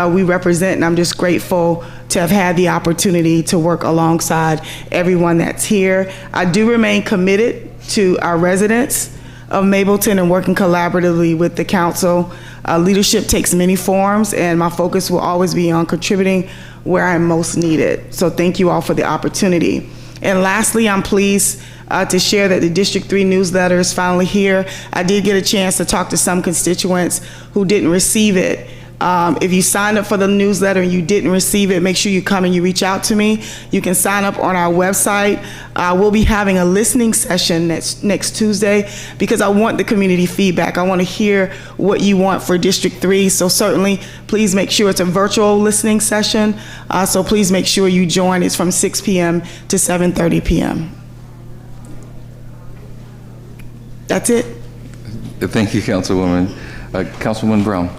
we represent, and I'm just grateful to have had the opportunity to work alongside everyone that's here. I do remain committed to our residents of Mableton and working collaboratively with the council. Leadership takes many forms, and my focus will always be on contributing where I'm most needed. So thank you all for the opportunity. And lastly, I'm pleased to share that the District 3 newsletter is finally here. I did get a chance to talk to some constituents who didn't receive it. If you signed up for the newsletter and you didn't receive it, make sure you come and you reach out to me. You can sign up on our website. We'll be having a listening session next Tuesday because I want the community feedback. I want to hear what you want for District 3. So certainly, please make sure it's a virtual listening session. So please make sure you join. It's from 6 p.m. to 7:30 p.m. That's it. Thank you, Councilwoman. Councilwoman Brown.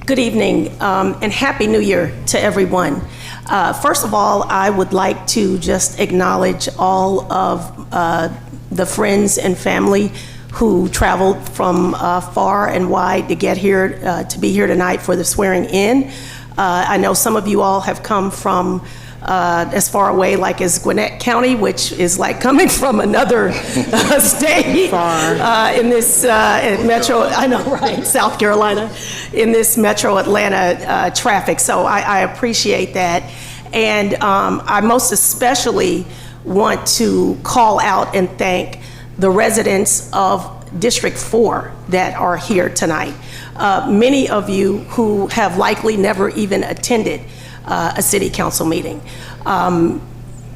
Good evening, and Happy New Year to everyone. First of all, I would like to just acknowledge all of the friends and family who traveled from far and wide to get here, to be here tonight for the swearing in. I know some of you all have come from as far away like as Gwinnett County, which is like coming from another state in this metro, I know, right, South Carolina, in this metro Atlanta traffic. So I appreciate that. And I most especially want to call out and thank the residents of District 4 that are here tonight. Many of you who have likely never even attended a city council meeting.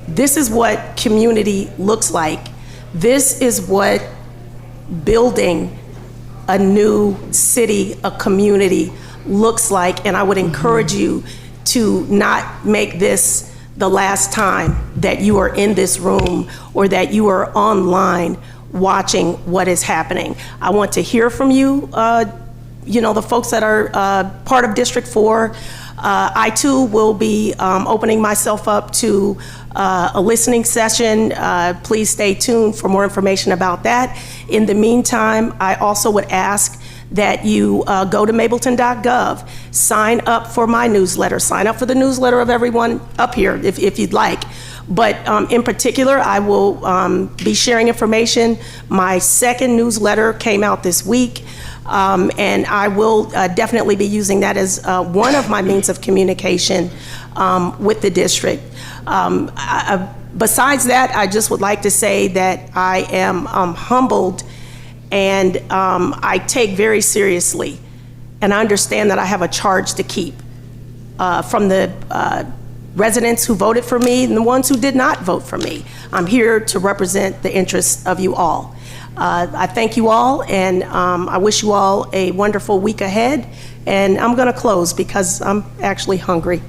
This is what community looks like. This is what building a new city, a community looks like, and I would encourage you to not make this the last time that you are in this room or that you are online watching what is happening. I want to hear from you, the folks that are part of District 4. I too will be opening myself up to a listening session. Please stay tuned for more information about that. In the meantime, I also would ask that you go to mableton.gov, sign up for my newsletter, sign up for the newsletter of everyone up here if you'd like. But in particular, I will be sharing information. My second newsletter came out this week, and I will definitely be using that as one of my means of communication with the district. Besides that, I just would like to say that I am humbled, and I take very seriously, and I understand that I have a charge to keep from the residents who voted for me and the ones who did not vote for me. I'm here to represent the interests of you all. I thank you all, and I wish you all a wonderful week ahead, and I'm going to close because I'm actually hungry.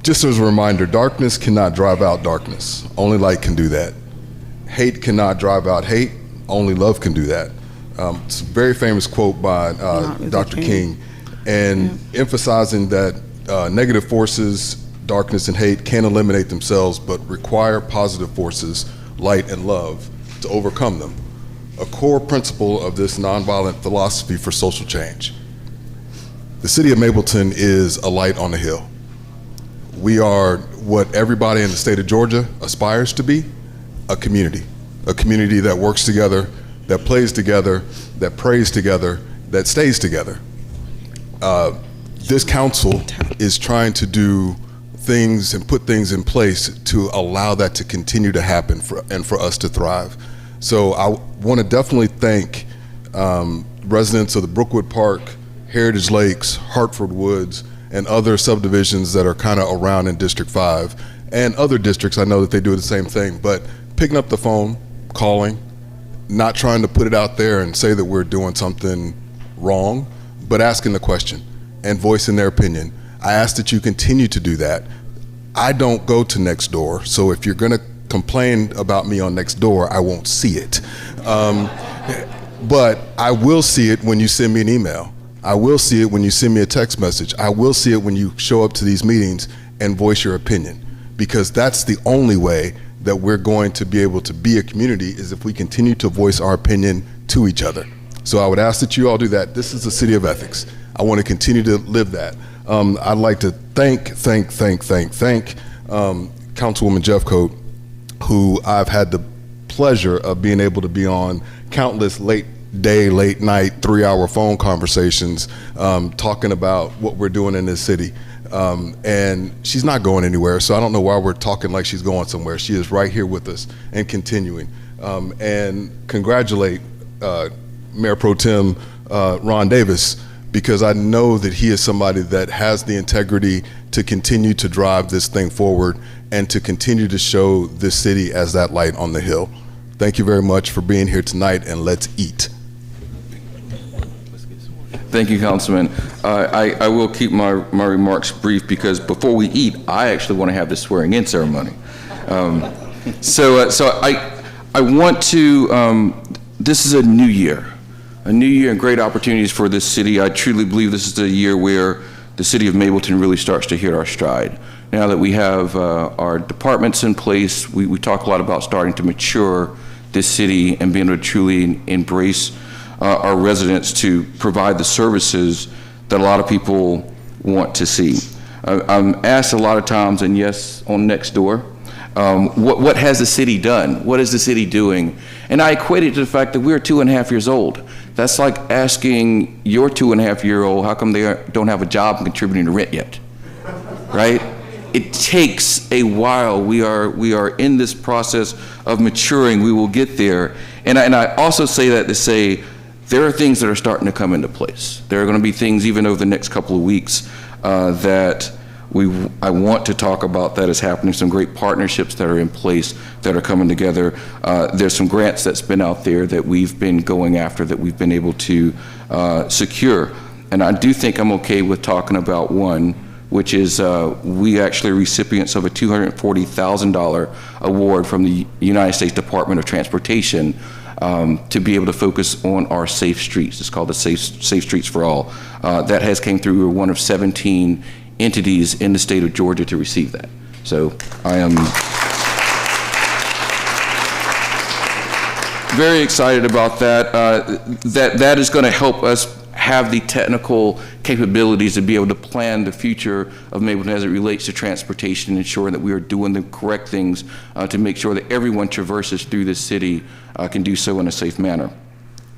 Just as a reminder, darkness cannot drive out darkness. Only light can do that. Hate cannot drive out hate. Only love can do that. It's a very famous quote by Dr. King, and emphasizing that negative forces, darkness and hate, can eliminate themselves, but require positive forces, light and love, to overcome them. A core principle of this nonviolent philosophy for social change. The city of Mableton is a light on the hill. We are what everybody in the state of Georgia aspires to be, a community that works together, that plays together, that prays together, that stays together. This council is trying to do things and put things in place to allow that to continue to happen and for us to thrive. So I want to definitely thank residents of the Brookwood Park, Heritage Lakes, Hartford Woods, and other subdivisions that are kind of around in District 5, and other districts. I know that they do the same thing, but picking up the phone, calling, not trying to put it out there and say that we're doing something wrong, but asking the question and voicing their opinion. I ask that you continue to do that. I don't go to Nextdoor, so if you're gonna complain about me on Nextdoor, I won't see it. But I will see it when you send me an email. I will see it when you send me a text message. I will see it when you show up to these meetings and voice your opinion, because that's the only way that we're going to be able to be a community, is if we continue to voice our opinion to each other. So I would ask that you all do that. This is a city of ethics. I want to continue to live that. I'd like to thank Councilwoman Jeffcoat, who I've had the pleasure of being able to be on countless late night, 3-hour phone conversations, talking about what we're doing in this city. And she's not going anywhere, so I don't know why we're talking like she's going somewhere. She is right here with us and continuing. And congratulate Mayor Pro Tem Ron Davis, because I know that he is somebody that has the integrity to continue to drive this thing forward and to continue to show this city as that light on the hill. Thank you very much for being here tonight, and let's eat. Thank you, Councilman. I will keep my remarks brief, because before we eat, I actually want to have the swearing-in ceremony. So I want to, this is a new year and great opportunities for this city. I truly believe this is the year where the city of Mableton really starts to hit our stride. Now that we have our departments in place, we talk a lot about starting to mature this city and being able to truly embrace our residents to provide the services that a lot of people want to see. I'm asked a lot of times, and yes, on Nextdoor, what has the city done? What is the city doing? And I equate it to the fact that we're 2.5 years old. That's like asking your 2.5-year-old how come they don't have a job and contributing to rent yet, right? it takes a while. We are in this process of maturing. We will get there. And I also say that to say there are things that are starting to come into place. There are going to be things even over the next couple of weeks that I want to talk about that is happening, some great partnerships that are in place that are coming together. There's some grants that's been out there that we've been going after that we've been able to secure. And I do think I'm okay with talking about one, which is we actually are recipients of a $240,000 award from the United States Department of Transportation to be able to focus on our safe streets. It's called the Safe Streets for All. That has came through. We're one of 17 entities in the state of Georgia to receive that. So I am very excited about that. That is going to help us have the technical capabilities to be able to plan the future of Mableton as it relates to transportation, ensuring that we are doing the correct things to make sure that everyone traverses through this city can do so in a safe manner.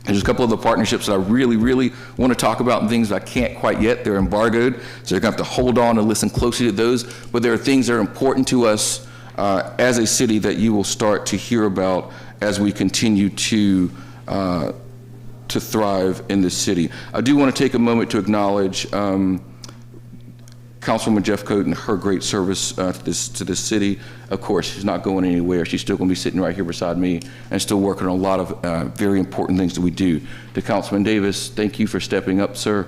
There's a couple of the partnerships that I really, really want to talk about and things that I can't quite yet. They're embargoed, so you're going to have to hold on and listen closely to those. But there are things that are important to us as a city that you will start to hear about as we continue to thrive in this city. I do want to take a moment to acknowledge Councilwoman Jeffcoat and her great service to this city. Of course, she's not going anywhere. She's still going to be sitting right here beside me and still working on a lot of very important things that we do. To Councilman Davis, thank you for stepping up, sir.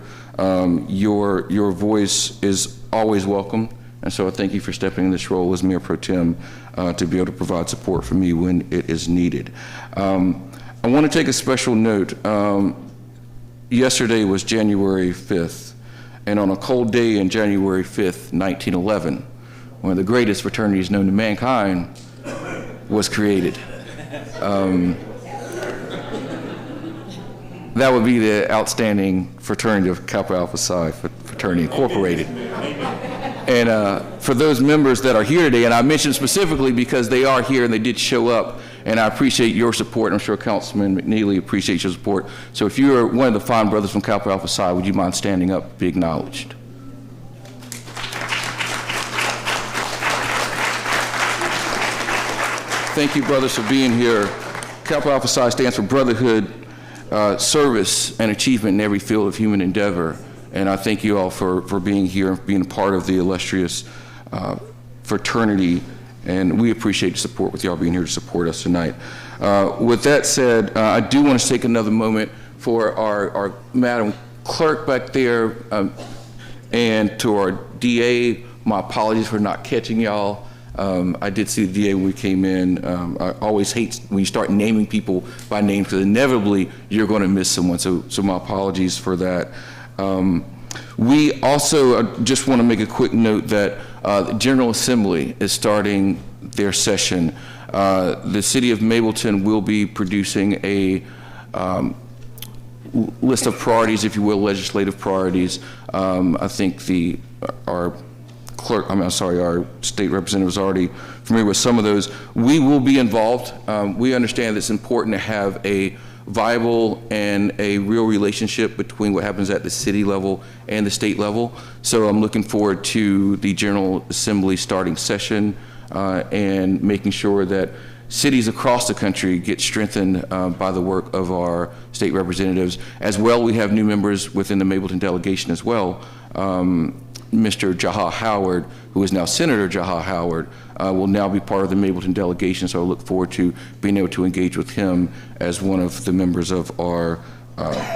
Your voice is always welcome, and so I thank you for stepping in this role as Mayor Pro Tem to be able to provide support for me when it is needed. I want to take a special note. Yesterday was January 5th. And on a cold day in January 5th, 1911, one of the greatest fraternities known to mankind was created. That would be the outstanding fraternity of Kappa Alpha Psi Fraternity Incorporated. And for those members that are here today, and I mentioned specifically because they are here and they did show up, and I appreciate your support. I'm sure Councilman McNeely appreciates your support. So if you are one of the fine brothers from Kappa Alpha Psi, would you mind standing up to be acknowledged? Thank you, brothers, for being here. Kappa Alpha Psi stands for brotherhood, service, and achievement in every field of human endeavor. And I thank you all for being here and being a part of the illustrious fraternity. And we appreciate the support with y'all being here to support us tonight. With that said, I do want to take another moment for our Madam Clerk back there and to our DA. My apologies for not catching y'all. I did see the DA when we came in. I always hate when you start naming people by name because inevitably you're going to miss someone. So my apologies for that. We also just want to make a quick note that the General Assembly is starting their session. The City of Mableton will be producing a list of priorities, if you will, legislative priorities. I think our state representative is already familiar with some of those. We will be involved. We understand that it's important to have a viable and a real relationship between what happens at the city level and the state level. So I'm looking forward to the General Assembly starting session and making sure that cities across the country get strengthened by the work of our state representatives. As well, we have new members within the Mableton delegation as well. Mr. Jaha Howard, who is now Senator Jaha Howard, will now be part of the Mableton delegation, so I look forward to being able to engage with him as one of the members of our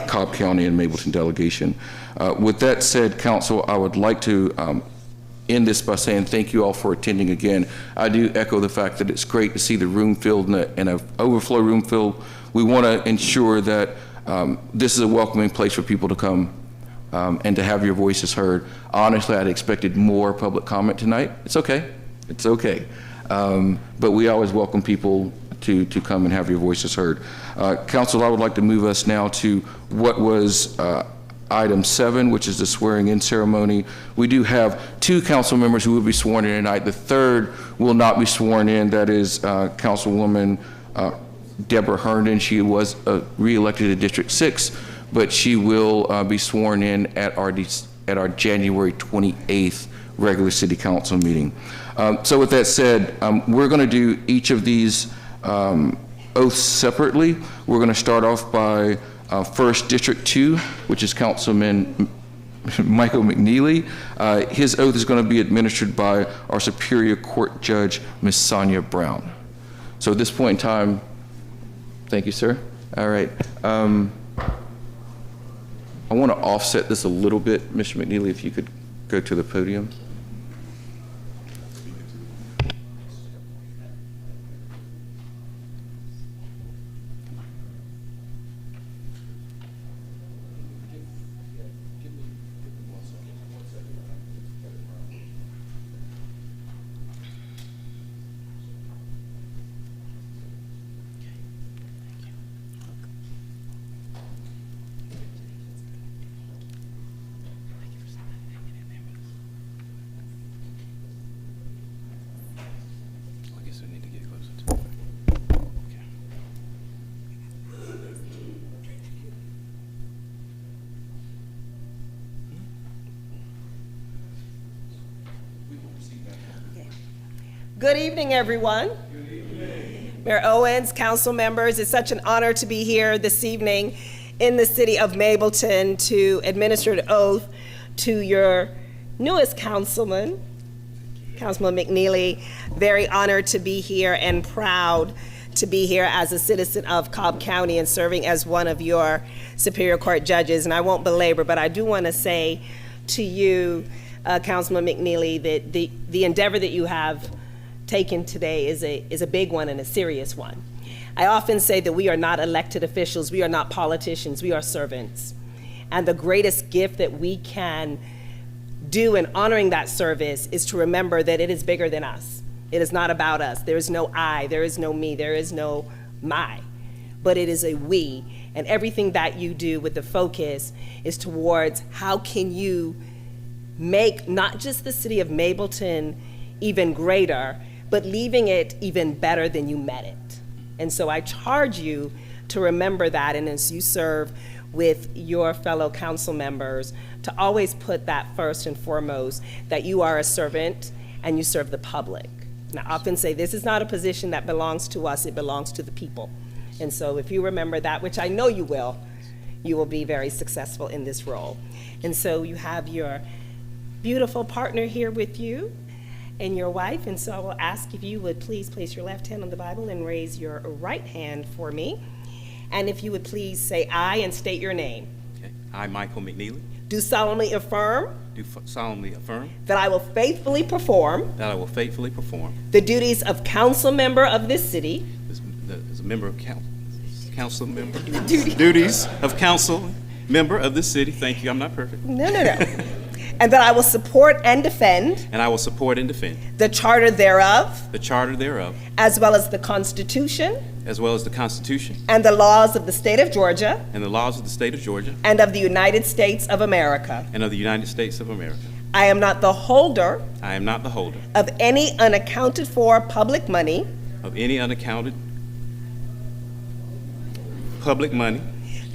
Cobb County and Mableton delegation. With that said, Council, I would like to end this by saying thank you all for attending again. I do echo the fact that it's great to see the room filled and an overflow room filled. We want to ensure that this is a welcoming place for people to come and to have your voices heard. Honestly, I'd expected more public comment tonight. It's okay. It's okay. But we always welcome people to come and have your voices heard. Council, I would like to move us now to what was item 7, which is the swearing-in ceremony. We do have 2 council members who will be sworn in tonight. The third will not be sworn in. That is Councilwoman Deborah Herndon. She was re-elected to District 6, but she will be sworn in at our January 28th regular city council meeting. So with that said, we're going to do each of these oaths separately. We're going to start off by First District 2, which is Councilman Michael McNeely. His oath is going to be administered by our Superior Court Judge, Ms. Sonia Brown. So at this point in time, thank you, sir. All right. I want to offset this a little bit. Mr. McNeely, if you could go to the podium. Good evening, everyone. Good evening. Mayor Owens, council members, it's such an honor to be here this evening in the city of Mableton to administer the oath to your newest councilman, Councilman McNeely. Very honored to be here and proud to be here as a citizen of Cobb County and serving as one of your Superior Court judges. And I won't belabor, but I do want to say to you, Councilman McNeely, that the endeavor that you have taken today is a big one and a serious one. I often say that we are not elected officials, we are not politicians, we are servants. And the greatest gift that we can do in honoring that service is to remember that it is bigger than us. It is not about us. There is no I, there is no me, there is no my, but it is a we. And everything that you do with the focus is towards how can you make not just the city of Mableton even greater, but leaving it even better than you met it. And so I charge you to remember that, and as you serve with your fellow council members, to always put that first and foremost, that you are a servant and you serve the public. And I often say this is not a position that belongs to us, it belongs to the people. And so if you remember that, which I know you will be very successful in this role. And so you have your beautiful partner here with you, and your wife, and so I will ask if you would please place your left hand on the Bible and raise your right hand for me. And if you would please say I and state your name. Okay. I, Michael McNeely. Do solemnly affirm. Solemnly affirm. That I will faithfully perform. That I will faithfully perform. The duties of council member of this city. As a member of council member. Duties of council member of this city. Thank you, I'm not perfect. No. And that I will support and defend. And I will support and defend. The charter thereof. The charter thereof. As well as the Constitution. As well as the Constitution. And the laws of the state of Georgia. And the laws of the state of Georgia. And of the United States of America. And of the United States of America. I am not the holder. I am not the holder. Of any unaccounted for public money. Of any unaccounted public money.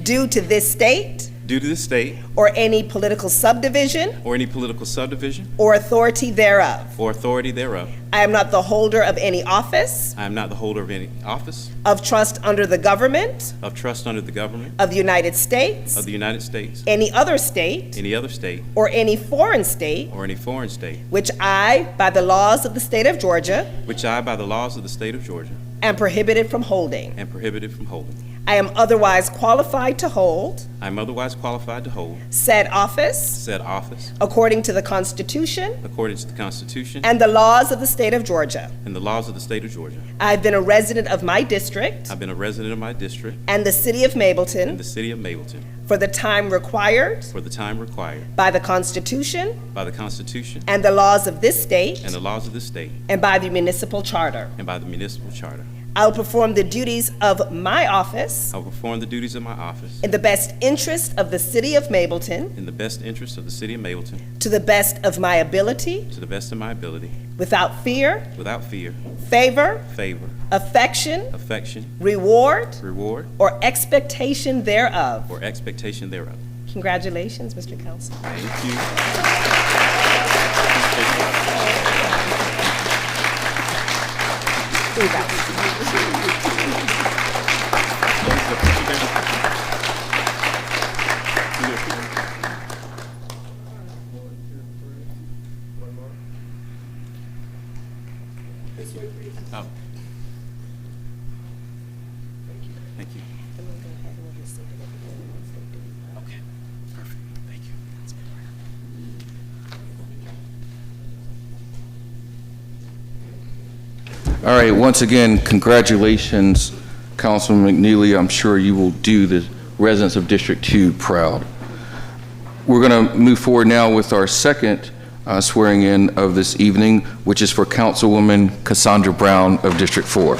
Due to this state. Due to the state. Or any political subdivision. Or any political subdivision. Or authority thereof. Or authority thereof. I am not the holder of any office. I am not the holder of any office. Of trust under the government. Of trust under the government. Of the United States. Of the United States. Any other state. Any other state. Or any foreign state. Or any foreign state. Which I, by the laws of the state of Georgia. Which I, by the laws of the state of Georgia. Am prohibited from holding. And prohibited from holding. I am otherwise qualified to hold. I am otherwise qualified to hold. Said office. Said office. According to the Constitution. According to the Constitution. And the laws of the state of Georgia. And the laws of the state of Georgia. I've been a resident of my district. I've been a resident of my district. And the city of Mableton. And the city of Mableton. For the time required. For the time required. By the Constitution. By the Constitution. And the laws of this state. And the laws of this state. And by the municipal charter. And by the municipal charter. I will perform the duties of my office. I will perform the duties of my office. In the best interest of the city of Mableton. In the best interest of the city of Mableton. To the best of my ability. To the best of my ability. Without fear. Without fear. Favor. Favor. Affection. Affection. Reward. Reward. Or expectation thereof. Or expectation thereof. Congratulations, Mr. Council. Thank you. Oh. Thank you. Okay, perfect. Thank you. All right, once again, congratulations, Councilman McNeely. I'm sure you will do the residents of District 2 proud. We're going to move forward now with our second swearing in of this evening, which is for Councilwoman Cassandra Brown of District 4.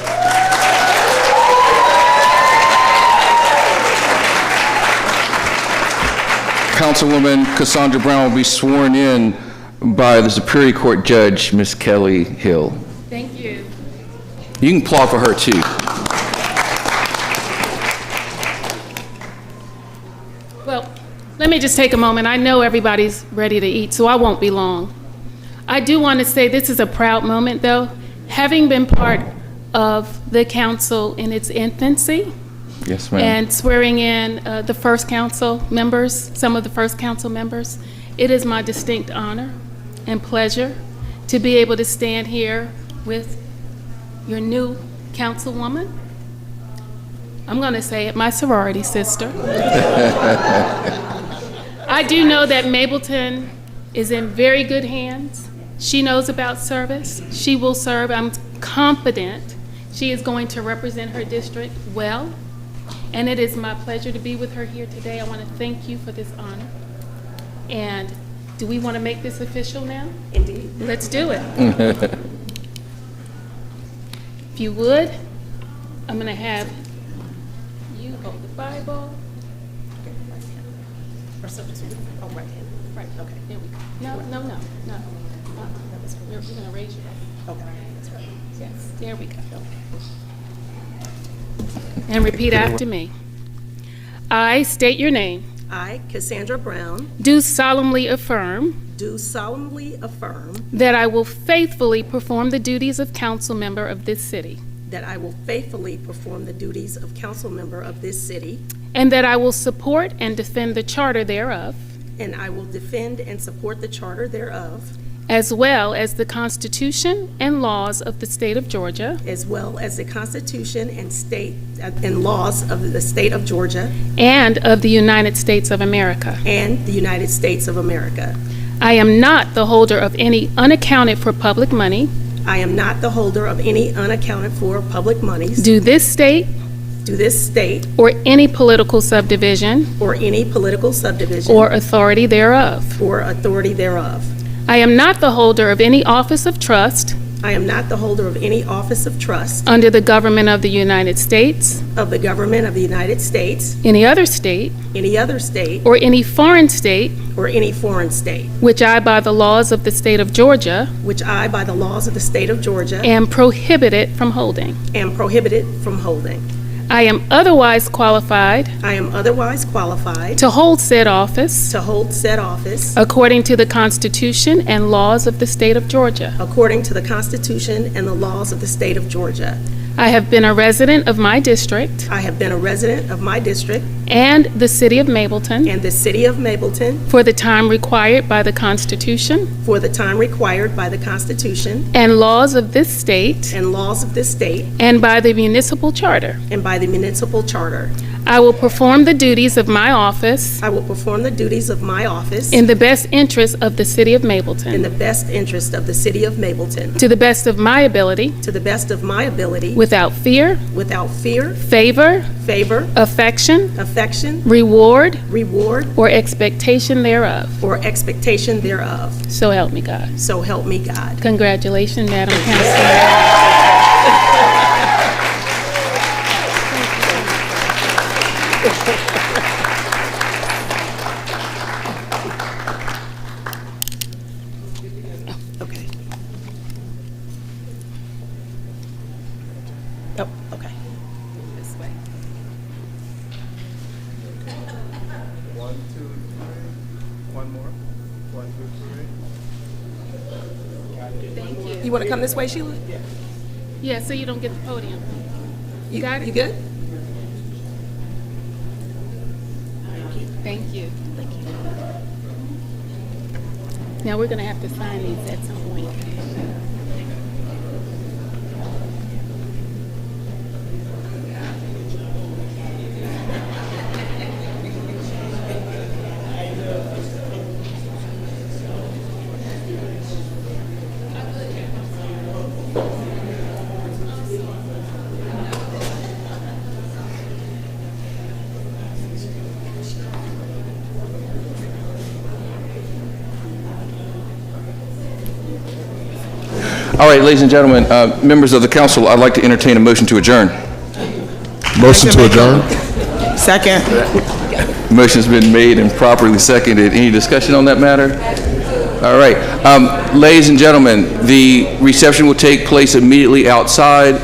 Councilwoman Cassandra Brown will be sworn in by the Superior Court Judge, Ms. Kelly Hill. Thank you. You can applaud for her, too. Well, let me just take a moment. I know everybody's ready to eat, so I won't be long. I do want to say this is a proud moment, though. Having been part of the council in its infancy, yes, ma'am, and swearing in the first council members, some of the first council members, it is my distinct honor and pleasure to be able to stand here with your new councilwoman. I'm going to say it, my sorority sister. I do know that Mableton is in very good hands. She knows about service. She will serve. I'm confident she is going to represent her district well. And it is my pleasure to be with her here today. I want to thank you for this honor. And do we want to make this official now? Indeed. Let's do it. If you would, I'm going to have you hold the Bible. Oh, right hand. Right, okay, there we go. No. You're going to raise your hand. Okay, that's right. Yes, there we go. And repeat after me. I state your name. I, Cassandra Brown, Do solemnly affirm do solemnly affirm that I will faithfully perform the duties of council member of this city, that I will faithfully perform the duties of council member of this city, and that I will support and defend the charter thereof, and I will defend and support the charter thereof, as well as the Constitution and laws of the state of Georgia, as well as the Constitution and state and laws of the state of Georgia and of the United States of America. and the United States of America. I am not the holder of any unaccounted for public money I am not the holder of any unaccounted for public monies due this state to this state or any political subdivision or any political subdivision or authority thereof. or authority thereof. I am not the holder of any office of trust I am not the holder of any office of trust under the government of the United States, of the government of the United States, any other state, any other state, or any foreign state, or any foreign state, which I, by the laws of the state of Georgia, which I, by the laws of the state of Georgia, am prohibited from holding. am prohibited from holding. I am otherwise qualified I am otherwise qualified to hold said office to hold said office according to the Constitution and laws of the state of Georgia. according to the Constitution and the laws of the state of Georgia. I have been a resident of my district I have been a resident of my district and the city of Mableton and the city of Mableton for the time required by the Constitution for the time required by the Constitution and laws of this state and laws of this state and by the municipal charter. and by the municipal charter. I will perform the duties of my office I will perform the duties of my office in the best interest of the city of Mableton, in the best interest of the city of Mableton, to the best of my ability, to the best of my ability, without fear, without fear, favor, favor, affection, affection, reward, reward, or expectation thereof. or expectation thereof. So help me God. So help me God. Congratulations, Madam Councilor. Okay. Oh, okay. This way. 1, 2, 3. One more. 1, 2, 3. Thank you. You want to come this way, Sheila? Yeah, so you don't get the podium. You got it? You good? Thank you. Now, we're going to have to sign these at some point. All right, ladies and gentlemen, members of the council, I'd like to entertain a motion to adjourn. Motion to adjourn? Second. Motion's been made and properly seconded. Any discussion on that matter? All right. Ladies and gentlemen, the reception will take place immediately outside.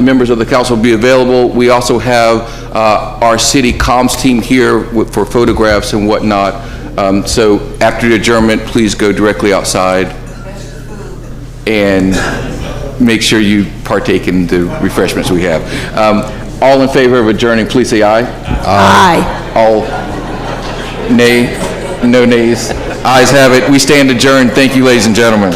Members of the council will be available. We also have our city comms team here for photographs and whatnot. So after the adjournment, please go directly outside and make sure you partake in the refreshments we have. All in favor of adjourning, please say aye. Aye. All nay? No nays? Ayes have it. We stand adjourned. Thank you, ladies and gentlemen.